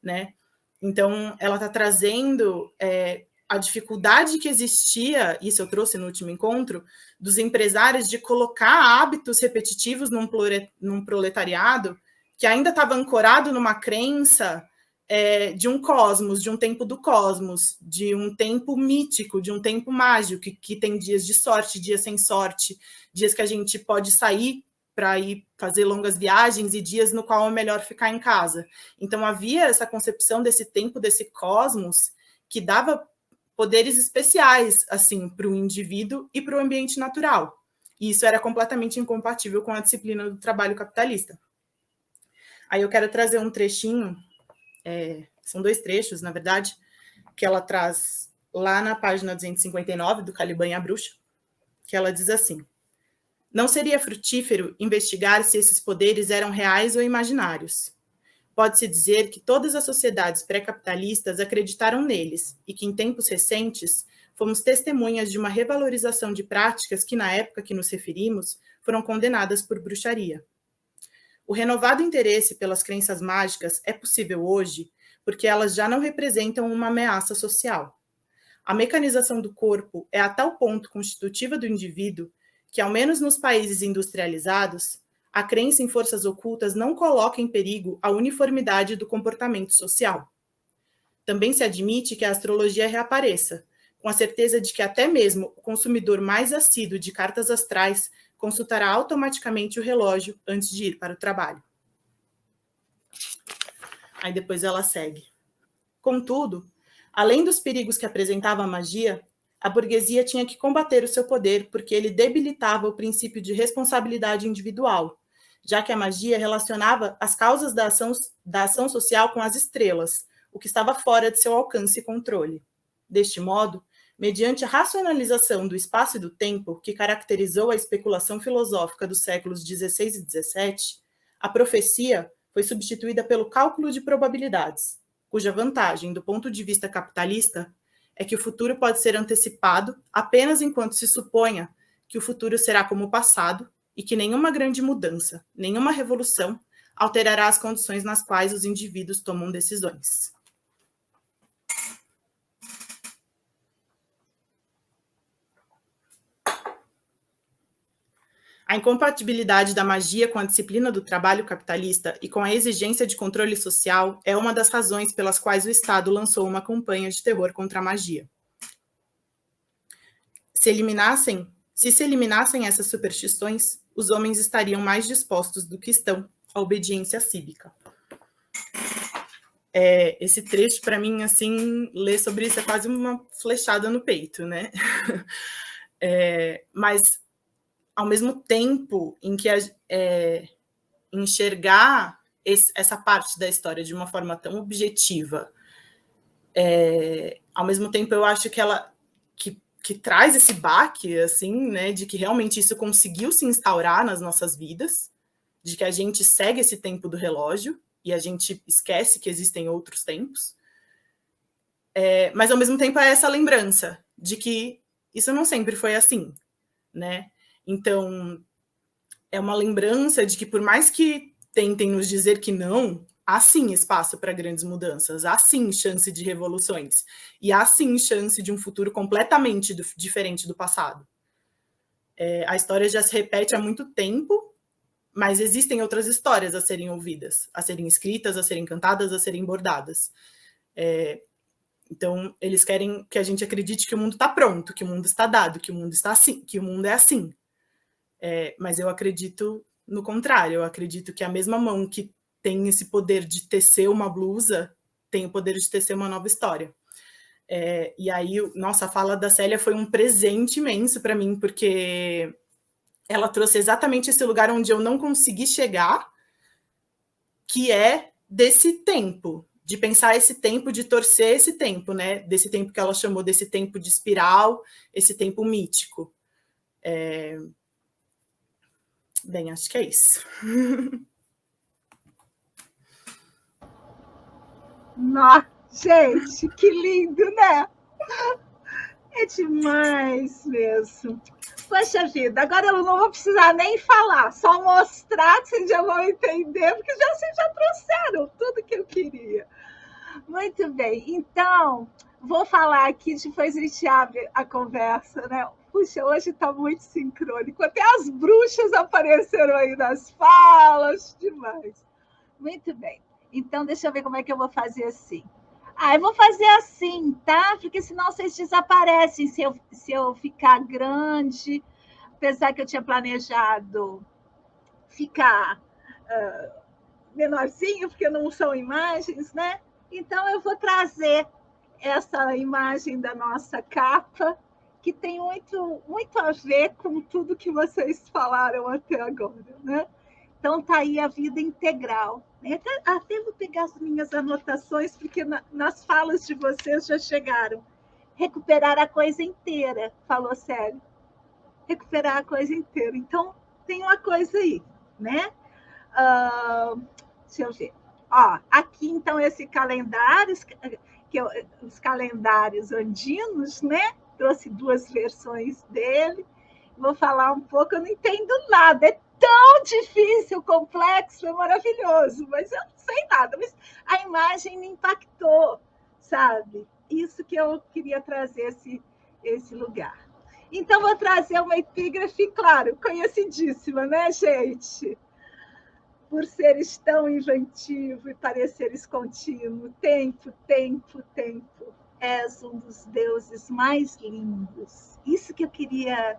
né? Então, ela está trazendo a dificuldade que existia, isso eu trouxe no último encontro, dos empresários de colocar hábitos repetitivos num proletariado que ainda estava ancorado numa crença de um cosmos, de um tempo do cosmos, de um tempo mítico, de um tempo mágico, que tem dias de sorte, dias sem sorte, dias que a gente pode sair para ir fazer longas viagens e dias no qual é melhor ficar em casa. Então, havia essa concepção desse tempo, desse cosmos, que dava poderes especiais assim, para o indivíduo e para o ambiente natural. E isso era completamente incompatível com a disciplina do trabalho capitalista. Aí eu quero trazer um trechinho, são 2 trechos, na verdade, que ela traz lá na página 259 do Caliban e a Bruxa, que ela diz assim: não seria frutífero investigar se esses poderes eram reais ou imaginários. Pode-se dizer que todas as sociedades pré-capitalistas acreditaram neles e que, em tempos recentes, fomos testemunhas de uma revalorização de práticas que, na época que nos referimos, foram condenadas por bruxaria. O renovado interesse pelas crenças mágicas é possível hoje porque elas já não representam uma ameaça social. A mecanização do corpo é a tal ponto constitutiva do indivíduo que, ao menos nos países industrializados, a crença em forças ocultas não coloca em perigo a uniformidade do comportamento social. Também se admite que a astrologia reapareça, com a certeza de que até mesmo o consumidor mais assíduo de cartas astrais consultará automaticamente o relógio antes de ir para o trabalho. Aí depois ela segue. Contudo, além dos perigos que apresentava a magia, a burguesia tinha que combater o seu poder porque ele debilitava o princípio de responsabilidade individual, já que a magia relacionava as causas da ação social com as estrelas, o que estava fora de seu alcance e controle. Deste modo, mediante a racionalização do espaço e do tempo que caracterizou a especulação filosófica dos séculos XVI e XVII, a profecia foi substituída pelo cálculo de probabilidades, cuja vantagem, do ponto de vista capitalista, é que o futuro pode ser antecipado apenas enquanto se suponha que o futuro será como o passado e que nenhuma grande mudança, nenhuma revolução alterará as condições nas quais os indivíduos tomam decisões. A incompatibilidade da magia com a disciplina do trabalho capitalista e com a exigência de controle social é uma das razões pelas quais o Estado lançou uma campanha de terror contra a magia. Se se eliminassem essas superstições, os homens estariam mais dispostos do que estão à obediência cívica. Esse trecho, para mim, assim, ler sobre isso é quase uma flechada no peito, né? Mas, ao mesmo tempo em que enxergar essa parte da história de uma forma tão objetiva, ao mesmo tempo eu acho que ela que traz esse baque, assim, né, de que realmente isso conseguiu se instaurar nas nossas vidas, de que a gente segue esse tempo do relógio e a gente esquece que existem outros tempos, mas ao mesmo tempo é essa lembrança de que isso não sempre foi assim, né? Então, é uma lembrança de que por mais que tentem nos dizer que não, há sim espaço para grandes mudanças, há sim chance de revoluções, e há sim chance de um futuro completamente diferente do passado. A história já se repete há muito tempo, mas existem outras histórias a serem ouvidas, a serem escritas, a serem cantadas, a serem bordadas. Então, eles querem que a gente acredite que o mundo está pronto, que o mundo está dado, que o mundo está assim, que o mundo é assim. Mas eu acredito no contrário, eu acredito que a mesma mão que tem esse poder de tecer uma blusa tem o poder de tecer uma nova história. E aí, nossa, a fala da Célia foi um presente imenso para mim, porque ela trouxe exatamente esse lugar onde eu não consegui chegar, que é desse tempo, de pensar esse tempo, de torcer esse tempo, né? Desse tempo que ela chamou desse tempo de espiral, esse tempo mítico. Bem, acho que é isso. Nossa, gente, que lindo, né? É demais mesmo. Poxa vida, agora eu não vou precisar nem falar, só mostrar que vocês já vão entender, porque vocês já trouxeram tudo que eu queria. Muito bem, então, vou falar aqui, depois a gente abre a conversa, né? Puxa, hoje está muito sincrônico, até as bruxas apareceram aí nas falas, demais. Muito bem, então deixa eu ver como é que eu vou fazer assim. Eu vou fazer assim, tá? Porque senão vocês desaparecem se eu ficar grande, apesar que eu tinha planejado ficar menorzinho, porque não são imagens, né? Então, eu vou trazer essa imagem da nossa capa, que tem muito a ver com tudo que vocês falaram até agora, né? Então, está aí a vida integral. Até vou pegar as minhas anotações, porque nas falas de vocês já chegaram. Recuperar a coisa inteira, falou Célio. Recuperar a coisa inteira. Então, tem uma coisa aí, né? Deixa eu ver. Aqui, então, esse calendário, os calendários andinos, né? Trouxe 2 versões dele. Vou falar um pouco, eu não entendo nada. É tão difícil, complexo, é maravilhoso, mas eu não sei nada. Mas a imagem me impactou, sabe? Isso que eu queria trazer esse lugar. Então, vou trazer uma epígrafe, claro, conhecidíssima, né, gente? Por seres tão inventivo e pareceres contínuo, tempo, tempo, tempo, és um dos deuses mais lindos. Isso que eu queria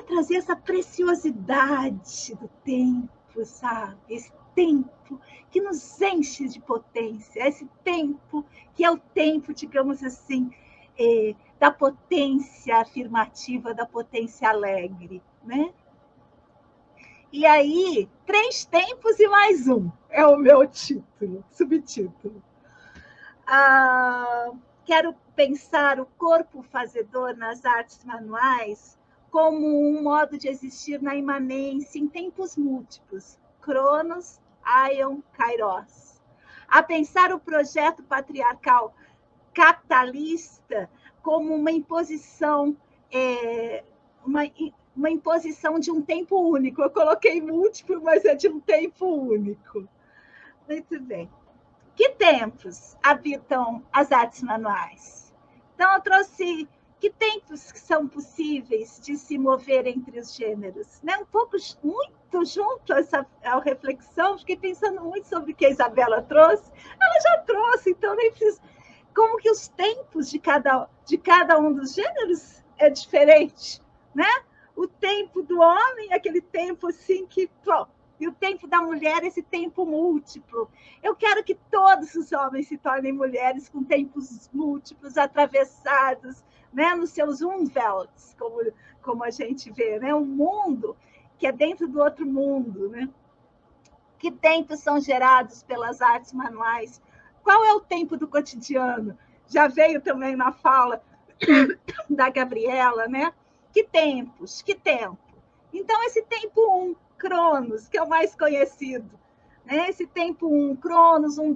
trazer, essa preciosidade do tempo, sabe? Esse tempo que nos enche de potência, esse tempo que é o tempo, digamos assim, da potência afirmativa, da potência alegre, né? E aí, 3 tempos e mais um é o meu título, subtítulo. Quero pensar o corpo fazedor nas artes manuais como um modo de existir na imanência em tempos múltiplos, Cronos, Aion, Kairos. A pensar o projeto patriarcal capitalista como uma imposição, uma imposição de um tempo único. Eu coloquei múltiplo, mas é de um tempo único. Muito bem. Que tempos habitam as artes manuais? Então, eu trouxe que tempos que são possíveis de se mover entre os gêneros. Né? Muito junto a essa reflexão, fiquei pensando muito sobre o que a Isabela trouxe. Ela já trouxe, então nem preciso. Como que os tempos de cada um dos gêneros é diferente, né? O tempo do homem, aquele tempo assim que... E o tempo da mulher, esse tempo múltiplo. Eu quero que todos os homens se tornem mulheres com tempos múltiplos, atravessados, né, nos seus umwelts, como a gente vê, né? Um mundo que é dentro do outro mundo. Né? Que tempos são gerados pelas artes manuais? Qual é o tempo do cotidiano? Já veio também na fala da Gabriela, né? Que tempos? Que tempo? Então, esse tempo 1, Cronos, que é o mais conhecido, né? Esse tempo 1, Cronos, um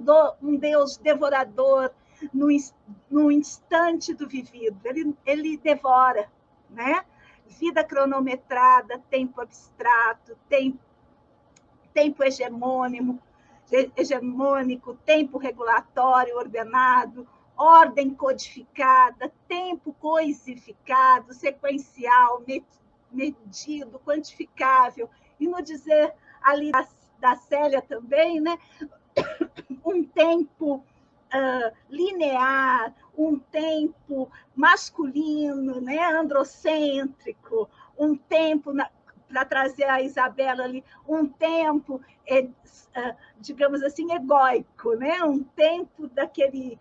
deus devorador no instante do vivido. Ele devora, né? Vida cronometrada, tempo abstrato, tempo hegemônico, tempo regulatório ordenado, ordem codificada, tempo coisificado, sequencial, medido, quantificável, e no dizer ali da Célia também, né? Um tempo linear, um tempo masculino, né? Androcêntrico, um tempo, para trazer a Isabela ali, um tempo, digamos assim, egóico, né? Um tempo daquele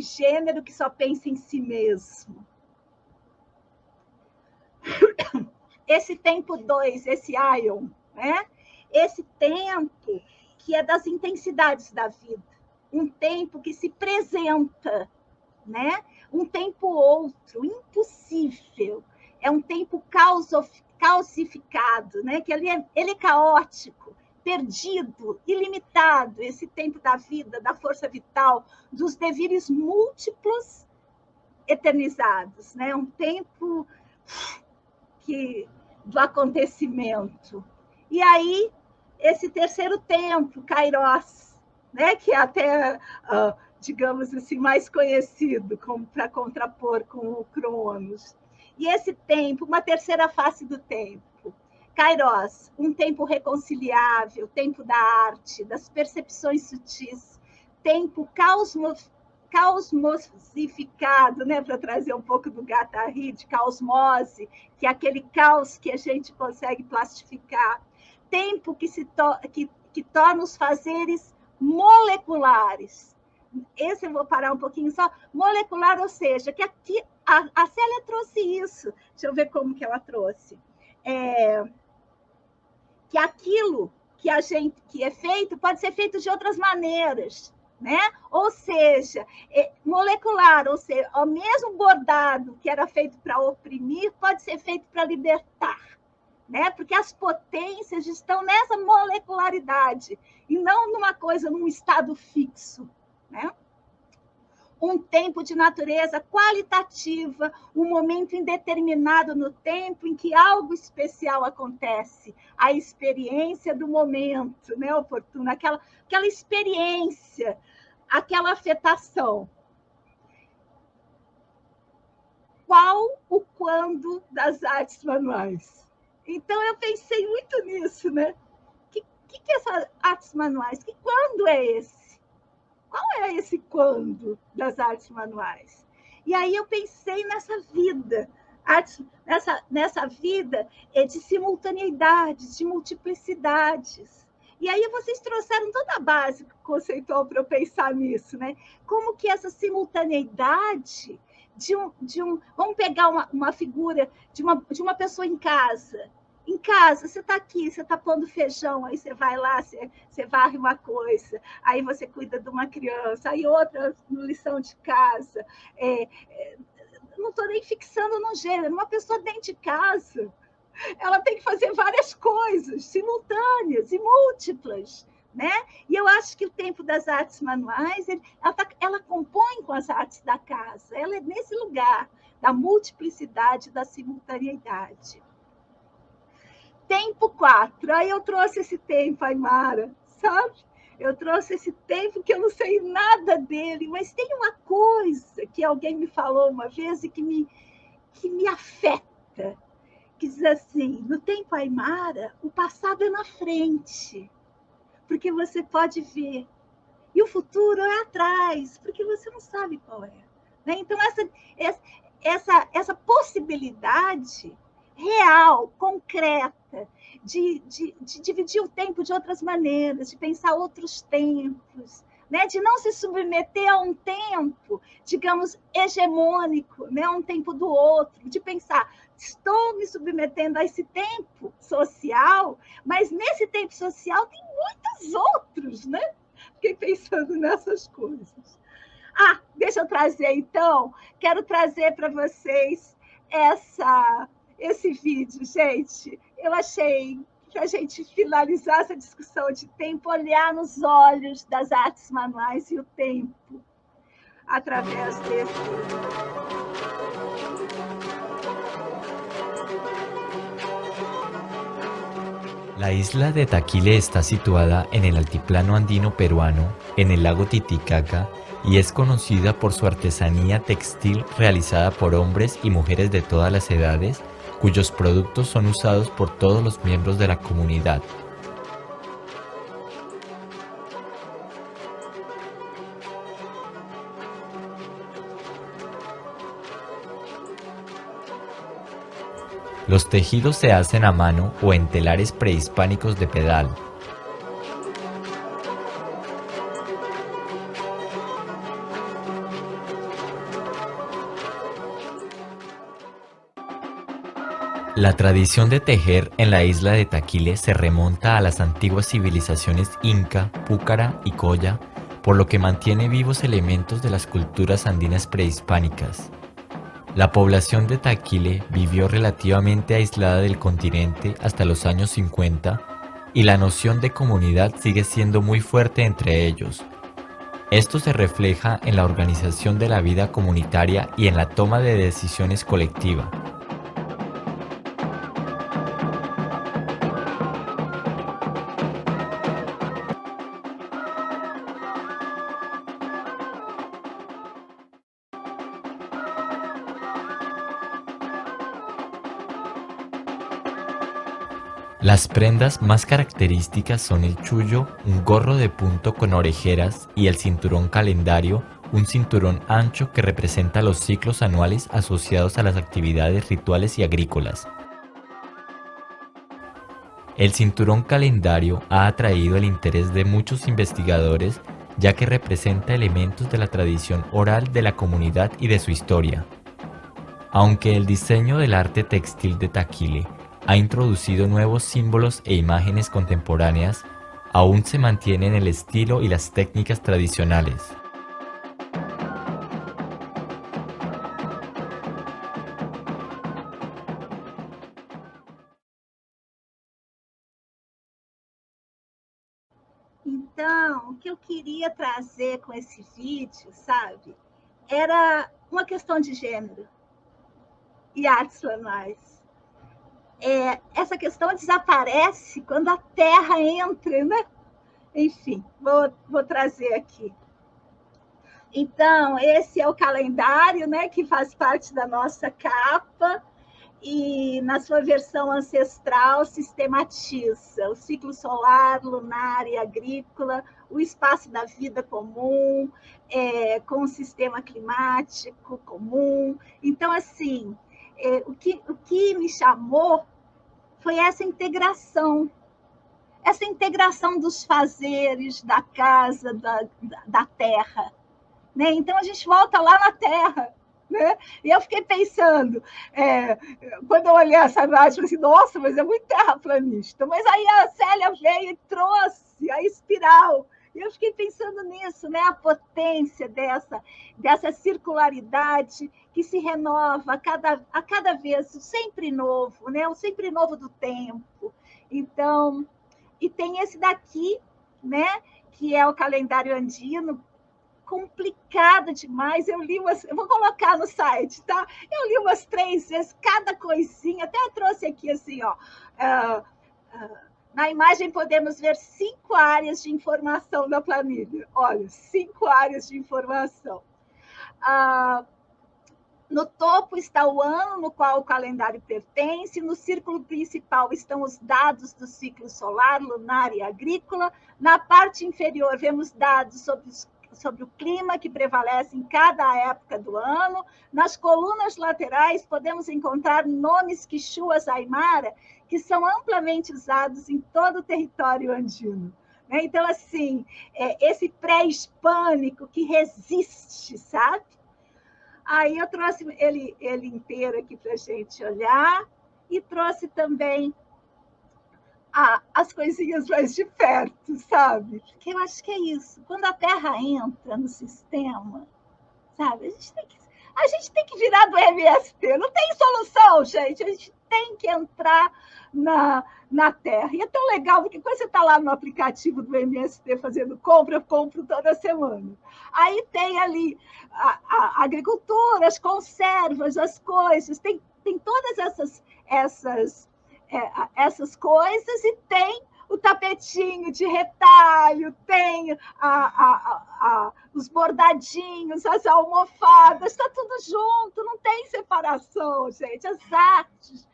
gênero que só pensa em si mesmo. Esse tempo 2, esse Aion, né? Esse tempo que é das intensidades da vida, um tempo que se apresenta, né? Um tempo outro, impossível, é um tempo calcificado, né? Que ele é caótico, perdido, ilimitado, esse tempo da vida, da força vital, dos devires múltiplos eternizados, né? Um tempo do acontecimento. E aí, esse terceiro tempo, Kairos, né? Que é até, digamos assim, mais conhecido para contrapor com o Cronos. E esse tempo, uma terceira face do tempo, Kairos, um tempo reconciliável, tempo da arte, das percepções sutis, tempo caosmosificado, né? Para trazer um pouco do Guattari, de caosmose, que é aquele caos que a gente consegue plastificar, tempo que torna os fazeres moleculares. Esse eu vou parar um pouquinho só. Molecular, ou seja, que aqui a Célia trouxe isso. Deixa eu ver como que ela trouxe. Que aquilo que é feito pode ser feito de outras maneiras, né? Ou seja, molecular, ou seja, o mesmo bordado que era feito para oprimir pode ser feito para libertar, né? Porque as potências estão nessa molecularidade e não num estado fixo, né? Um tempo de natureza qualitativa, um momento indeterminado no tempo em que algo especial acontece, a experiência do momento, né, oportuna, aquela experiência, aquela afetação. Qual o quando das artes manuais? Então, eu pensei muito nisso, né? Que é essas artes manuais? Que quando é esse? Qual é esse quando das artes manuais? E aí eu pensei nessa vida, nessa vida de simultaneidades, de multiplicidades. E aí vocês trouxeram toda a base conceitual para eu pensar nisso, né? Como que essa simultaneidade vamos pegar uma figura de uma pessoa em casa. Em casa, você está aqui, você está pondo feijão, aí você vai lá, você varre uma coisa, aí você cuida de uma criança, aí outra lição de casa. Não estou nem fixando no gênero, uma pessoa dentro de casa, ela tem que fazer várias coisas simultâneas e múltiplas, né? E eu acho que o tempo das artes manuais, ela compõe com as artes da casa, ela é nesse lugar da multiplicidade, da simultaneidade. Tempo 4. Aí eu trouxe esse tempo, Aymara, sabe? Eu trouxe esse tempo que eu não sei nada dele, mas tem uma coisa que alguém me falou uma vez e que me afeta, que diz assim, no tempo Aymara, o passado é na frente, porque você pode ver, e o futuro é atrás, porque você não sabe qual é. Né? Então, essa possibilidade real, concreta, de dividir o tempo de outras maneiras, de pensar outros tempos, né? De não se submeter a um tempo, digamos, hegemônico, né? Um tempo do outro, de pensar, estou me submetendo a esse tempo social, mas nesse tempo social tem muitos outros, né? Fiquei pensando nessas coisas. Deixa eu trazer, então, quero trazer para vocês esse vídeo, gente. Eu achei, para a gente finalizar essa discussão de tempo, olhar nos olhos das artes manuais e o tempo através desse. La isla de Taquile está situada en el altiplano andino peruano, en el lago Titicaca, y es conocida por su artesanía textil realizada por hombres y mujeres de todas las edades, cuyos productos son usados por todos los miembros de la comunidad. Los tejidos se hacen a mano o en telares prehispánicos de pedal. La tradición de tejer en la isla de Taquile se remonta a las antiguas civilizaciones Inca, Púcara y Colla, por lo que mantiene vivos elementos de las culturas andinas prehispánicas. La población de Taquile vivió relativamente aislada del continente hasta los años 50, y la noción de comunidad sigue siendo muy fuerte entre ellos. Esto se refleja en la organización de la vida comunitaria y en la toma de decisiones colectiva. Las prendas más características son el chullo, un gorro de punto con orejeras, y el cinturón calendario, un cinturón ancho que representa los ciclos anuales asociados a las actividades rituales y agrícolas. El cinturón calendario ha atraído el interés de muchos investigadores, ya que representa elementos de la tradición oral de la comunidad y de su historia. Aunque el diseño del arte textil de Taquile ha introducido nuevos símbolos e imágenes contemporáneas, aún se mantienen el estilo y las técnicas tradicionales. Então, o que eu queria trazer com esse vídeo, sabe, era uma questão de gênero e artes manuais. Essa questão desaparece quando a Terra entra, né? Enfim, vou trazer aqui. Então, esse é o calendário, né, que faz parte da nossa capa, e na sua versão ancestral sistematiza o ciclo solar, lunar e agrícola, o espaço da vida comum, com o sistema climático comum. Então, assim, o que me chamou foi essa integração dos fazeres da casa, da terra, né? Então, a gente volta lá na terra, né? E eu fiquei pensando, quando eu olhei essa imagem, eu falei assim, nossa, mas é muito terraplanista. Mas aí a Célia veio e trouxe a espiral. E eu fiquei pensando nisso, né? A potência dessa circularidade que se renova a cada vez, o sempre novo, né? O sempre novo do tempo. Então, e tem esse daqui, né? Que é o calendário andino, complicado demais. Eu vou colocar no site, tá? Eu li umas 3 vezes, cada coisinha, até eu trouxe aqui assim, ó. Na imagem podemos ver 5 áreas de informação da planilha. Olha, 5 áreas de informação. No topo está o ano no qual o calendário pertence, no círculo principal estão os dados do ciclo solar, lunar e agrícola. Na parte inferior vemos dados sobre o clima que prevalece em cada época do ano. Nas colunas laterais podemos encontrar nomes quichuas aimara, que são amplamente usados em todo o território andino. Então, assim, esse pré-hispânico que resiste, sabe? Aí eu trouxe ele inteiro aqui para a gente olhar, e trouxe também as coisinhas mais de perto, sabe? Porque eu acho que é isso. Quando a Terra entra no sistema, sabe? A gente tem que virar do MST. Não tem solução, gente. A gente tem que entrar na Terra. E é tão legal, porque quando você está lá no aplicativo do MST fazendo compra, eu compro toda semana. Aí tem ali a agricultura, as conservas, as coisas. Tem todas essas coisas, e tem o tapetinho de retalho, tem os bordadinhos, as almofadas, está tudo junto, não tem separação, gente. As artes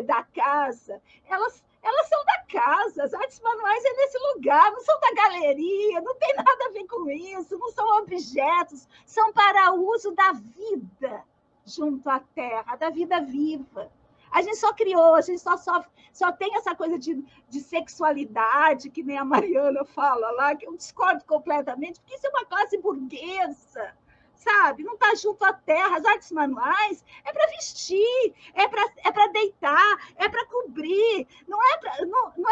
da casa, elas são da casa, as artes manuais é nesse lugar, não são da galeria, não tem nada a ver com isso, não são objetos, são para o uso da vida junto à terra, da vida viva. A gente só criou, a gente só tem essa coisa de sexualidade, que nem a Mariana fala lá, que eu discordo completamente, porque isso é uma classe burguesa, sabe? Não está junto à terra. As artes manuais é para vestir, é para deitar, é para cobrir, não é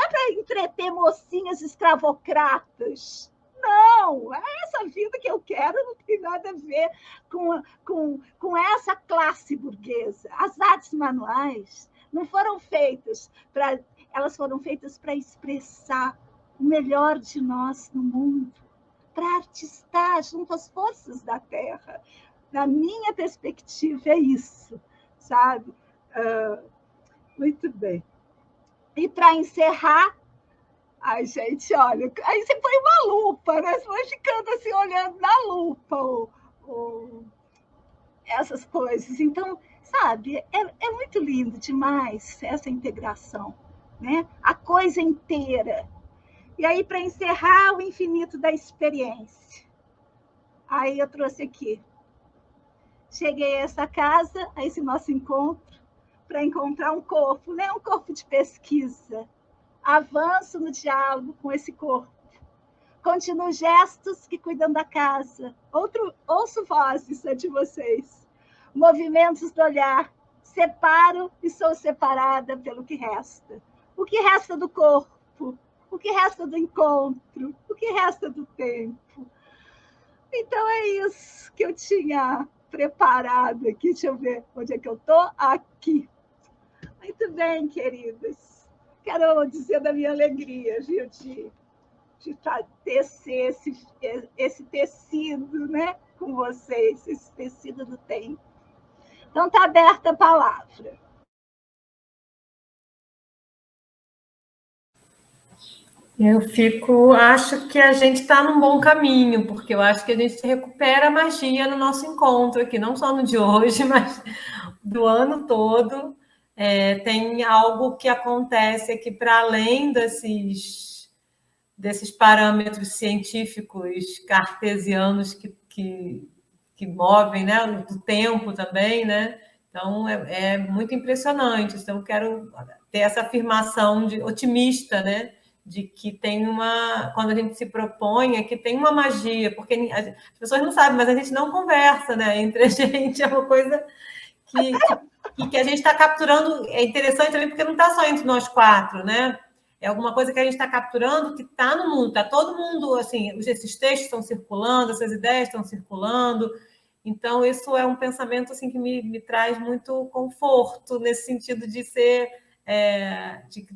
para entreter mocinhas escravocratas. Não, essa vida que eu quero não tem nada a ver com essa classe burguesa. As artes manuais não foram feitas para elas foram feitas para expressar o melhor de nós no mundo, para artistar junto às forças da Terra. Na minha perspectiva, é isso, sabe? Muito bem. E para encerrar, ai, gente, olha, aí você põe uma lupa, né? Você vai ficando assim, olhando na lupa essas coisas. Então, sabe, é muito lindo demais essa integração, né? A coisa inteira. E aí, para encerrar, o infinito da experiência. Aí eu trouxe aqui. Cheguei a essa casa, a esse nosso encontro, para encontrar um corpo, né? Um corpo de pesquisa. Avanço no diálogo com esse corpo. Continuo gestos que cuidam da casa. Ouço vozes de vocês. Movimentos do olhar. Separo e sou separada pelo que resta. O que resta do corpo? O que resta do encontro? O que resta do tempo? Então é isso que eu tinha preparado aqui. Deixa eu ver onde é que eu estou. Aqui. Muito bem, queridas. Quero dizer da minha alegria, viu, de tecer esse tecido, né, com vocês, esse tecido do tempo. Então, está aberta a palavra. Acho que a gente está num bom caminho, porque eu acho que a gente recupera a magia no nosso encontro aqui, não só no de hoje, mas do ano todo. Tem algo que acontece aqui para além desses parâmetros científicos cartesianos que movem, né, do tempo também, né? Então, é muito impressionante. Então, quero ter essa afirmação otimista, né? De que quando a gente se propõe, que tem uma magia, porque as pessoas não sabem, mas a gente não conversa, né? Entre a gente, é uma coisa que a gente está capturando. É interessante também, porque não está só entre nós quatro, né? É alguma coisa que a gente está capturando que está no mundo, está todo mundo, assim, esses textos estão circulando, essas ideias estão circulando. Então, isso é um pensamento assim, que me traz muito conforto, nesse sentido de ser... de que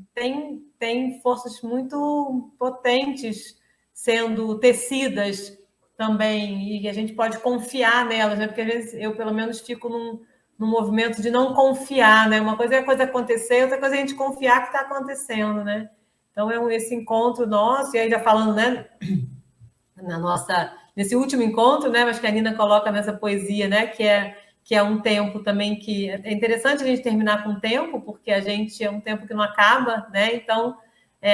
tem forças muito potentes sendo tecidas também, e a gente pode confiar nelas, né? Porque às vezes eu, pelo menos, fico num movimento de não confiar, né? Uma coisa é a coisa acontecer, outra coisa é a gente confiar que está acontecendo, né? Então, esse encontro nosso, e aí já falando, né, nesse último encontro, né, mas que a Nina coloca nessa poesia, né, que é um tempo também que é interessante a gente terminar com o tempo, porque a gente é um tempo que não acaba, né? Então,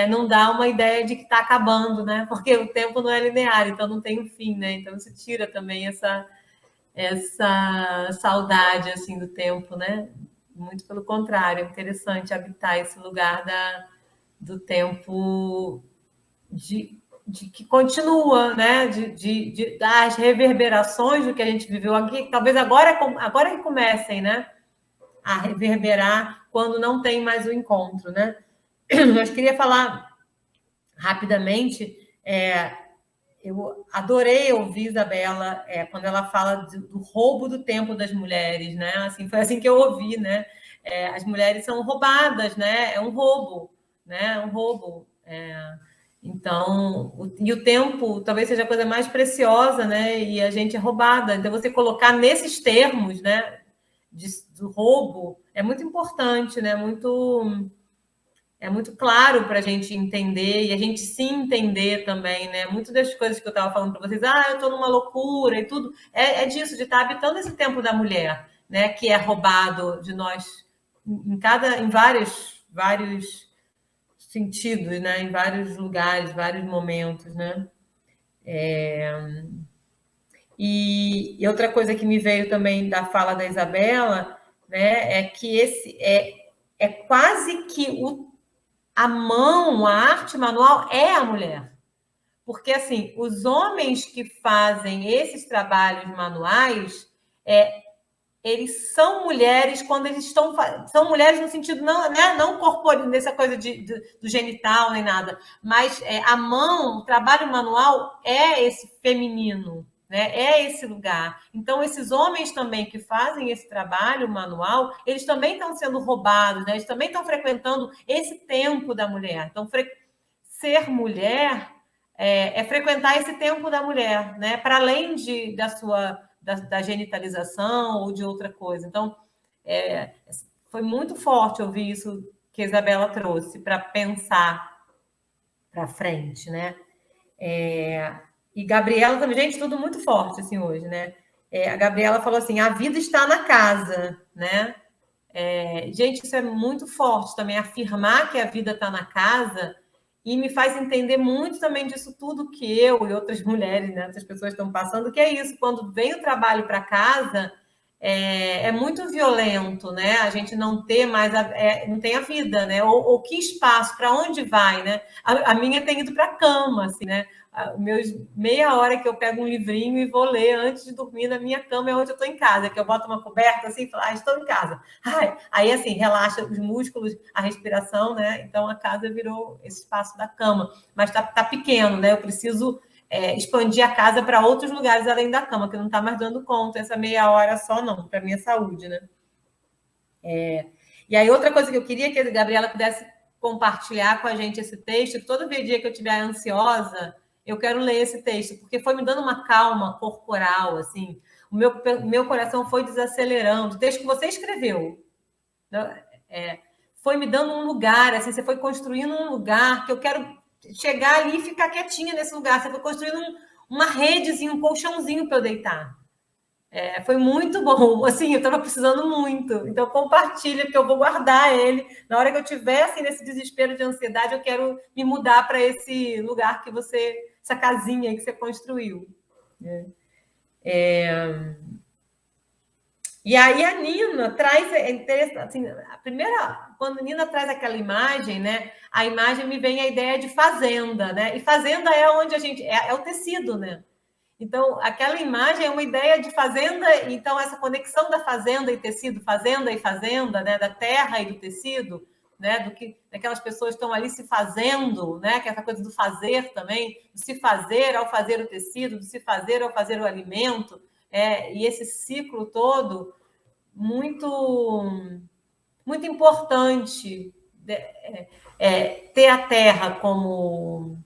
não dá uma ideia de que está acabando, né? Porque o tempo não é linear, então não tem um fim, né? Então, isso tira também essa saudade, assim, do tempo, né? Muito pelo contrário, é interessante habitar esse lugar do tempo que continua, né? Das reverberações do que a gente viveu aqui, talvez agora que comecem, né? A reverberar quando não tem mais o encontro, né? Mas queria falar rapidamente, eu adorei ouvir Isabela quando ela fala do roubo do tempo das mulheres, né? Assim, foi assim que eu ouvi, né? As mulheres são roubadas, né? É um roubo, né? Um roubo. Então, o tempo talvez seja a coisa mais preciosa, né? E a gente é roubada. Então, você colocar nesses termos, né, do roubo é muito importante, né? É muito claro para a gente entender e a gente se entender também, né? Muitas das coisas que eu estava falando para vocês, eu estou numa loucura e tudo, é disso, de estar habitando esse tempo da mulher, né? Que é roubado de nós em vários sentidos, né? Em vários lugares, vários momentos, né? E outra coisa que me veio também da fala da Isabela, né? É que esse é quase que a mão, a arte manual é a mulher. Porque, assim, os homens que fazem esses trabalhos manuais, eles são mulheres quando eles são mulheres no sentido não corporal, dessa coisa do genital nem nada, mas a mão, o trabalho manual é esse feminino, né? É esse lugar. Então, esses homens também que fazem esse trabalho manual, eles também estão sendo roubados, né? Eles também estão frequentando esse tempo da mulher. Então, ser mulher é frequentar esse tempo da mulher, né? Para além da genitalização ou de outra coisa. Então, foi muito forte ouvir isso que a Isabela trouxe para pensar para frente, né? E Gabriela também, gente, tudo muito forte assim hoje, né? A Gabriela falou assim: a vida está na casa, né? Gente, isso é muito forte também, afirmar que a vida está na casa, e me faz entender muito também disso tudo que eu e outras mulheres, né, outras pessoas estão passando, que é isso, quando vem o trabalho para casa, é muito violento, né? A gente não ter mais, não tem a vida, né? Ou que espaço, para onde vai, né? A minha tem ido para a cama, assim, né? Meus meia hora que eu pego um livrinho e vou ler antes de dormir na minha cama é onde eu estou em casa, que eu boto uma coberta assim e falo, estou em casa. Aí, assim, relaxa os músculos, a respiração, né? Então, a casa virou esse espaço da cama. Mas tá pequeno, né? Eu preciso expandir a casa para outros lugares além da cama, que não está mais dando conta essa meia hora só, não, para a minha saúde, né? E aí, outra coisa que eu queria que a Gabriela pudesse compartilhar com a gente esse texto, todo dia que eu estiver ansiosa, eu quero ler esse texto, porque foi me dando uma calma corporal, assim, o meu coração foi desacelerando, o texto que você escreveu, foi me dando um lugar, assim, você foi construindo um lugar que eu quero chegar ali e ficar quietinha nesse lugar, você foi construindo uma redezinha, um colchãozinho para eu deitar. Foi muito bom, assim, eu estava precisando muito, então compartilha, porque eu vou guardar ele, na hora que eu estiver, assim, nesse desespero de ansiedade, eu quero me mudar para esse lugar que essa casinha aí que você construiu. E aí a Nina traz, assim, quando a Nina traz aquela imagem, né, a imagem me vem a ideia de fazenda, né, e fazenda é onde a gente, é o tecido, né, então aquela imagem é uma ideia de fazenda, então essa conexão da fazenda e tecido, fazenda e fazenda, né, da terra e do tecido, né, daquelas pessoas que estão ali se fazendo, né, que é essa coisa do fazer também, do se fazer ao fazer o tecido, do se fazer ao fazer o alimento, e esse ciclo todo muito, muito importante, ter a terra como...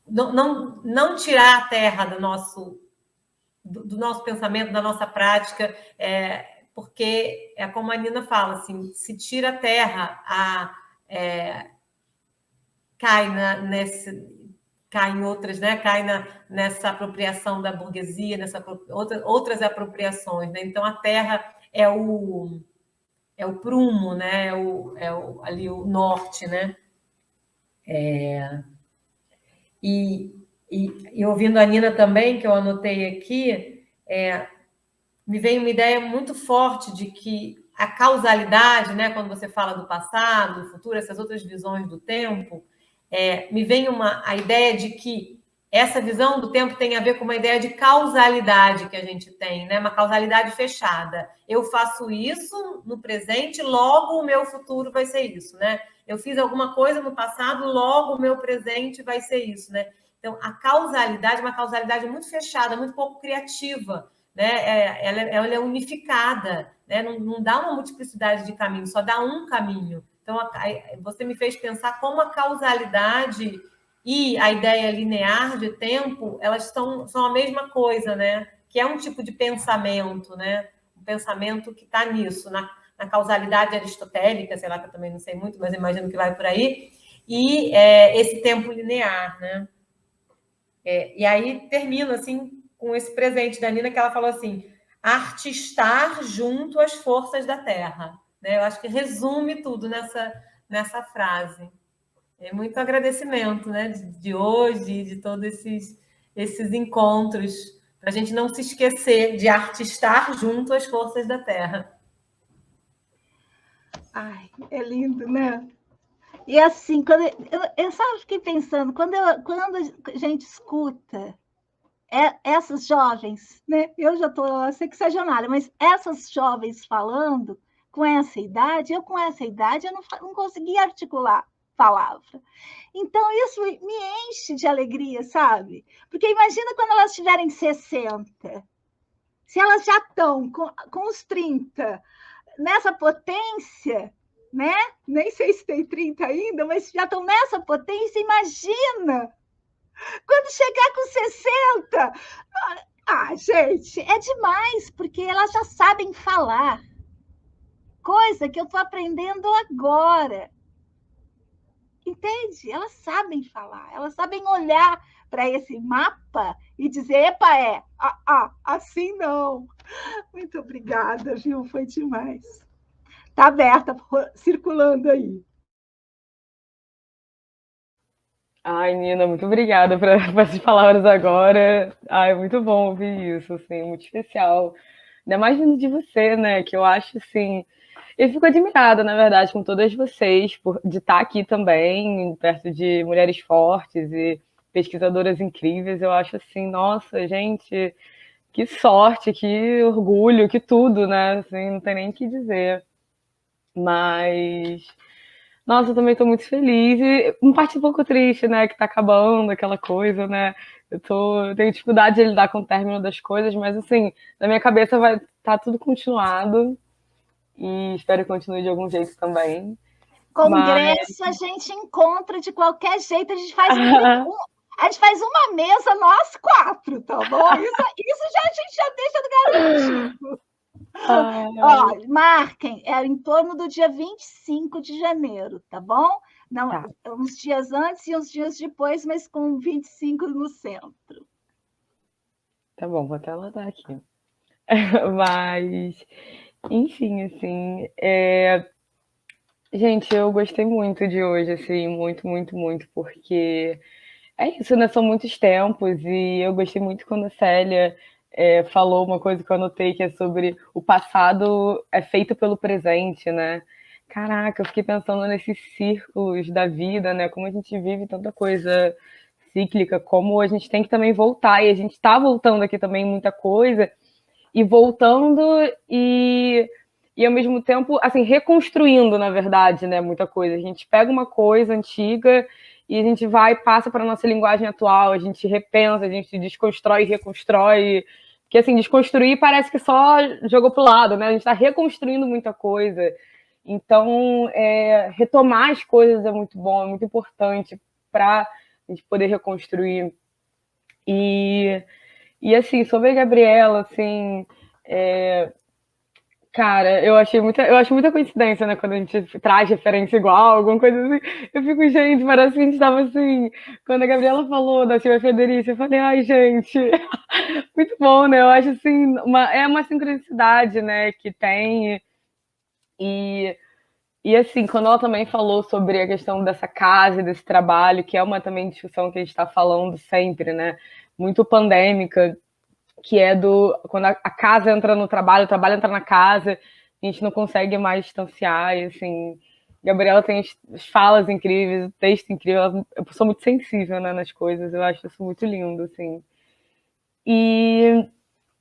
Não tirar a terra do nosso pensamento, da nossa prática, porque é como a Nina fala, assim, se tira a terra, cai em outras, né? Cai nessa apropriação da burguesia, outras apropriações, né? Então a terra é o prumo, né? Ali o norte, né? E ouvindo a Nina também, que eu anotei aqui, me veio uma ideia muito forte de que a causalidade, né? Quando você fala do passado, do futuro, essas outras visões do tempo, me vem a ideia de que essa visão do tempo tem a ver com uma ideia de causalidade que a gente tem, né? Uma causalidade fechada. Eu faço isso no presente, logo o meu futuro vai ser isso, né? Eu fiz alguma coisa no passado, logo o meu presente vai ser isso, né? Então, a causalidade é uma causalidade muito fechada, muito pouco criativa, né? Ela é unificada, né? Não dá uma multiplicidade de caminhos, só dá um caminho. Então, você me fez pensar como a causalidade e a ideia linear de tempo, elas são a mesma coisa, né? Que é um tipo de pensamento, né? Um pensamento que está nisso, na causalidade aristotélica, sei lá, que eu também não sei muito, mas imagino que vai por aí, e esse tempo linear, né? E aí termino, assim, com esse presente da Nina, que ela falou assim, artistar junto às forças da terra. Eu acho que resume tudo nessa frase. Muito agradecimento, né, de hoje, de todos esses encontros, para a gente não se esquecer de artistar junto às forças da terra. Ai, é lindo, né? E assim, eu só fiquei pensando, quando a gente escuta essas jovens, né? Eu já estou sexagenária, mas essas jovens falando com essa idade, eu com essa idade eu não conseguia articular palavra. Então, isso me enche de alegria, sabe? Porque imagina quando elas tiverem 60, se elas já estão com os 30, nessa potência, né? Nem sei se tem 30 ainda, mas já estão nessa potência, imagina! Quando chegar com 60, gente, é demais, porque elas já sabem falar. Coisa que eu estou aprendendo agora. Entende? Elas sabem falar, elas sabem olhar para esse mapa e dizer, epa, assim não. Muito obrigada, viu? Foi demais. Está aberta, circulando aí. Ai, Nina, muito obrigada por essas palavras agora. Ai, é muito bom ouvir isso, assim, muito especial. Ainda mais vindo de você, né? Que eu acho, assim... Eu fico admirada, na verdade, com todas vocês, de estar aqui também, perto de mulheres fortes e pesquisadoras incríveis. Eu acho assim, nossa, gente, que sorte, que orgulho, que tudo, né? Assim, não tem nem o que dizer. Mas, nossa, eu também estou muito feliz. E uma parte um pouco triste, né? Que tá acabando aquela coisa, né? Eu tenho dificuldade de lidar com o término das coisas, mas assim, na minha cabeça vai estar tudo continuado. E espero que continue de algum jeito também. Congresso a gente encontra de qualquer jeito, a gente faz uma mesa, nós 4, tá bom? Isso já, a gente já deixa garantido. Ó, marquem, é em torno do dia 25 de janeiro, tá bom? Não, tá. Uns dias antes e uns dias depois, mas com 25 no centro. Tá bom, vou até anotar aqui. Mas, enfim, assim, gente, eu gostei muito de hoje, assim, muito, muito, muito, porque é isso, né? São muitos tempos e eu gostei muito quando a Célia falou uma coisa que eu anotei, que é sobre o passado é feito pelo presente, né? Caraca, eu fiquei pensando nesses círculos da vida, né? Como a gente vive tanta coisa cíclica, como a gente tem que também voltar, e a gente tá voltando aqui também muita coisa, e voltando e ao mesmo tempo, assim, reconstruindo, na verdade, né, muita coisa. A gente pega uma coisa antiga e a gente vai e passa para a nossa linguagem atual, a gente repensa, a gente desconstrói e reconstrói. Porque, assim, desconstruir parece que só jogou para o lado, né? A gente está reconstruindo muita coisa. Então, retomar as coisas é muito bom, é muito importante para a gente poder reconstruir. E assim, sobre a Gabriela, assim, cara, eu acho muita coincidência, né? Quando a gente traz referência igual, alguma coisa assim. Eu fico, gente, parece que a gente tava assim. Quando a Gabriela falou da Silvia Federici, eu falei, ai, gente, muito bom, né? Eu acho assim, uma sincronicidade, né, que tem. E assim, quando ela também falou sobre a questão dessa casa, desse trabalho, que é uma também discussão que a gente está falando sempre, né? Muito pandêmica, que é quando a casa entra no trabalho, o trabalho entra na casa, a gente não consegue mais distanciar, e assim, Gabriela tem as falas incríveis, o texto incrível, eu sou muito sensível, né, nas coisas, eu acho isso muito lindo, assim. E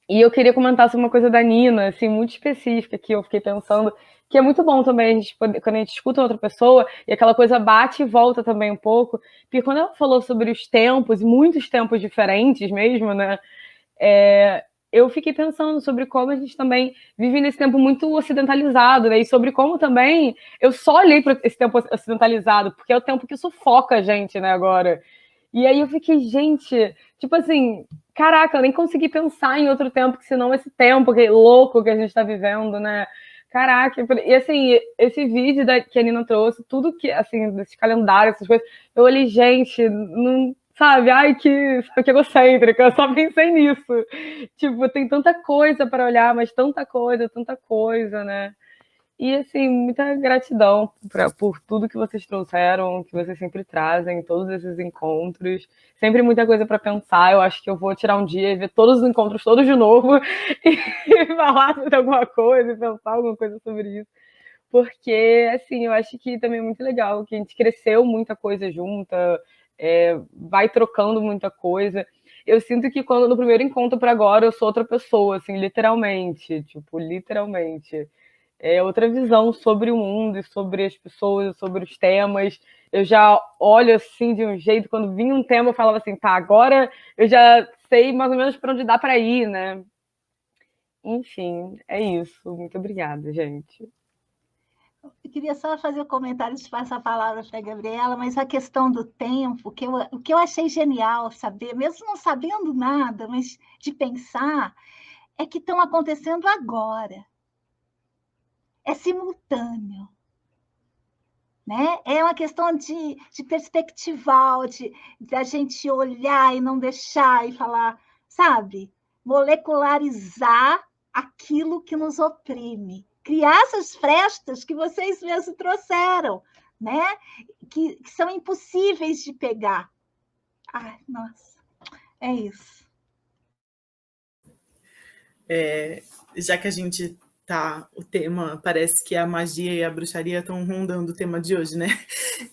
eu queria comentar sobre uma coisa da Nina, assim, muito específica, que eu fiquei pensando, que é muito bom também a gente quando a gente escuta outra pessoa, e aquela coisa bate e volta também um pouco, porque quando ela falou sobre os tempos, muitos tempos diferentes mesmo, né, eu fiquei pensando sobre como a gente também vive nesse tempo muito ocidentalizado, né? E sobre como também eu só olhei para esse tempo ocidentalizado, porque é o tempo que sufoca a gente, né, agora. E aí eu fiquei, gente, tipo assim, caraca, eu nem consegui pensar em outro tempo que senão esse tempo louco que a gente está vivendo, né? Caraca, e assim, esse vídeo que a Nina trouxe, tudo que, assim, desse calendário, essas coisas, eu olhei, gente, não. Sabe, ai, que egocêntrica, eu só pensei nisso. Tipo, tem tanta coisa para olhar, mas tanta coisa, né? E, assim, muita gratidão por tudo que vocês trouxeram, que vocês sempre trazem, todos esses encontros. Sempre muita coisa para pensar. Eu acho que eu vou tirar um dia e ver todos os encontros todos de novo e falar sobre alguma coisa e pensar alguma coisa sobre isso. Porque, assim, eu acho que também é muito legal, que a gente cresceu muita coisa junta, vai trocando muita coisa. Eu sinto que quando no primeiro encontro para agora eu sou outra pessoa, assim, literalmente, tipo, literalmente. outra visão sobre o mundo, e sobre as pessoas, sobre os temas. Eu já olho assim de um jeito, quando vinha um tema eu falava assim, tá, agora eu já sei mais ou menos para onde dá para ir, né? Enfim, é isso. Muito obrigada, gente. Eu queria só fazer um comentário de passar a palavra para a Gabriela, mas a questão do tempo, o que eu achei genial saber, mesmo não sabendo nada, mas de pensar, é que estão acontecendo agora. É simultâneo. Né? É uma questão de perspectival, de a gente olhar e não deixar e falar, sabe? Molecularizar aquilo que nos oprime. Criar essas frestas que vocês mesmos trouxeram, né? Que são impossíveis de pegar. Ai, nossa, é isso. Já que a gente tá, o tema, parece que a magia e a bruxaria estão rondando o tema de hoje, né?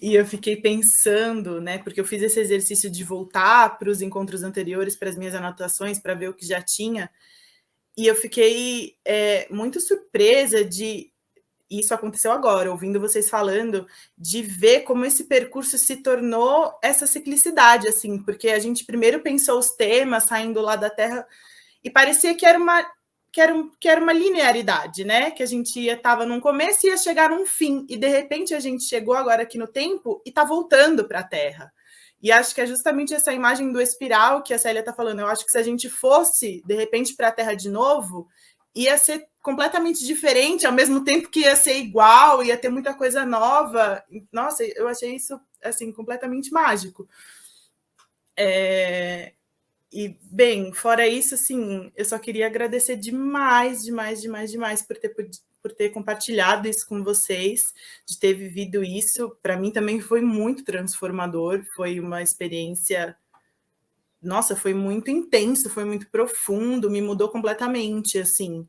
E eu fiquei pensando, né? Porque eu fiz esse exercício de voltar para os encontros anteriores, para as minhas anotações, para ver o que já tinha. E eu fiquei muito surpresa de... Isso aconteceu agora, ouvindo vocês falando, de ver como esse percurso se tornou essa ciclicidade, assim, porque a gente primeiro pensou os temas saindo lá da Terra e parecia que era uma linearidade, né? Que a gente estava num começo e ia chegar num fim. E, de repente, a gente chegou agora aqui no tempo e está voltando para a Terra. E acho que é justamente essa imagem do espiral que a Célia está falando. Eu acho que se a gente fosse, de repente, para a Terra de novo, ia ser completamente diferente, ao mesmo tempo que ia ser igual, ia ter muita coisa nova. Nossa, eu achei isso, assim, completamente mágico. E, bem, fora isso, assim, eu só queria agradecer demais por ter compartilhado isso com vocês, de ter vivido isso. Para mim também foi muito transformador, foi uma experiência... Nossa, foi muito intenso, foi muito profundo, me mudou completamente, assim.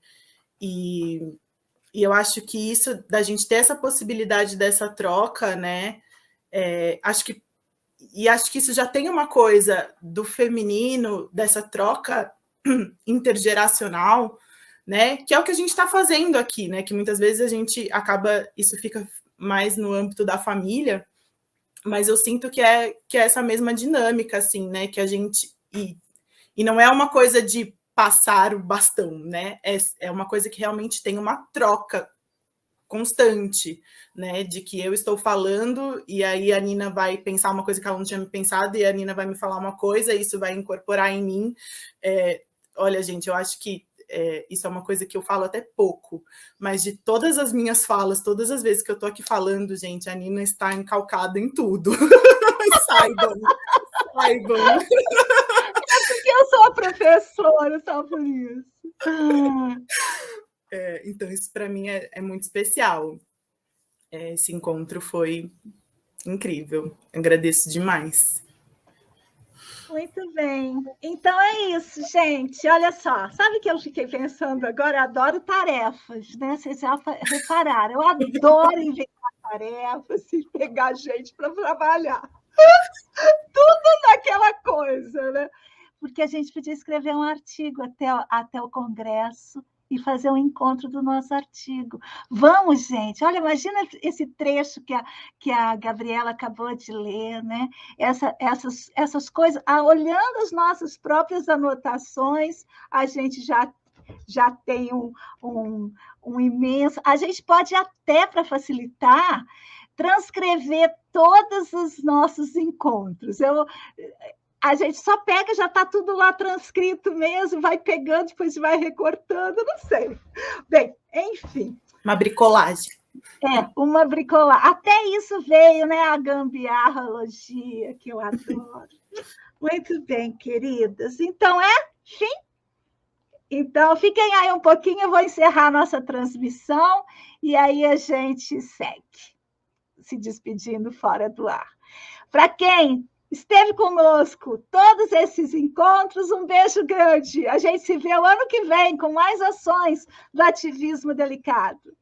E eu acho que isso, da gente ter essa possibilidade dessa troca, né, acho que isso já tem uma coisa do feminino, dessa troca intergeracional, né, que é o que a gente está fazendo aqui, né, que muitas vezes a gente acaba, isso fica mais no âmbito da família, mas eu sinto que é essa mesma dinâmica, assim, né, que a gente... E não é uma coisa de passar o bastão, né, é uma coisa que realmente tem uma troca constante, né, de que eu estou falando e aí a Nina vai pensar uma coisa que ela não tinha pensado e a Nina vai me falar uma coisa e isso vai incorporar em mim. Olha, gente, eu acho que isso é uma coisa que eu falo até pouco, mas de todas as minhas falas, todas as vezes que eu tô aqui falando, gente, a Nina está encalcada em tudo. Saibam. É porque eu sou a professora, só por isso. Então, isso para mim é muito especial. Esse encontro foi incrível. Agradeço demais. Muito bem. Então é isso, gente. Olha só. Sabe o que eu fiquei pensando agora? Eu adoro tarefas, né? Vocês já repararam. Eu adoro inventar tarefas e pegar gente para trabalhar. Tudo naquela coisa, né? Porque a gente podia escrever um artigo até o Congresso e fazer um encontro do nosso artigo. Vamos, gente, olha, imagina esse trecho que a Gabriela acabou de ler, né? Essas coisas, olhando as nossas próprias anotações, a gente já tem um imenso... A gente pode até, para facilitar, transcrever todos os nossos encontros. A gente só pega, já está tudo lá transcrito mesmo, vai pegando, depois vai recortando, não sei. Bem, enfim. Uma bricolagem. Uma bricolagem. Até isso veio, né? A gambiarrologia, que eu adoro. Muito bem, queridas. Então, fim? Então, fiquem aí um pouquinho, eu vou encerrar a nossa transmissão e aí a gente segue, se despedindo fora do ar. Para quem esteve conosco todos esses encontros, um beijo grande. A gente se vê o ano que vem com mais ações do ativismo delicado.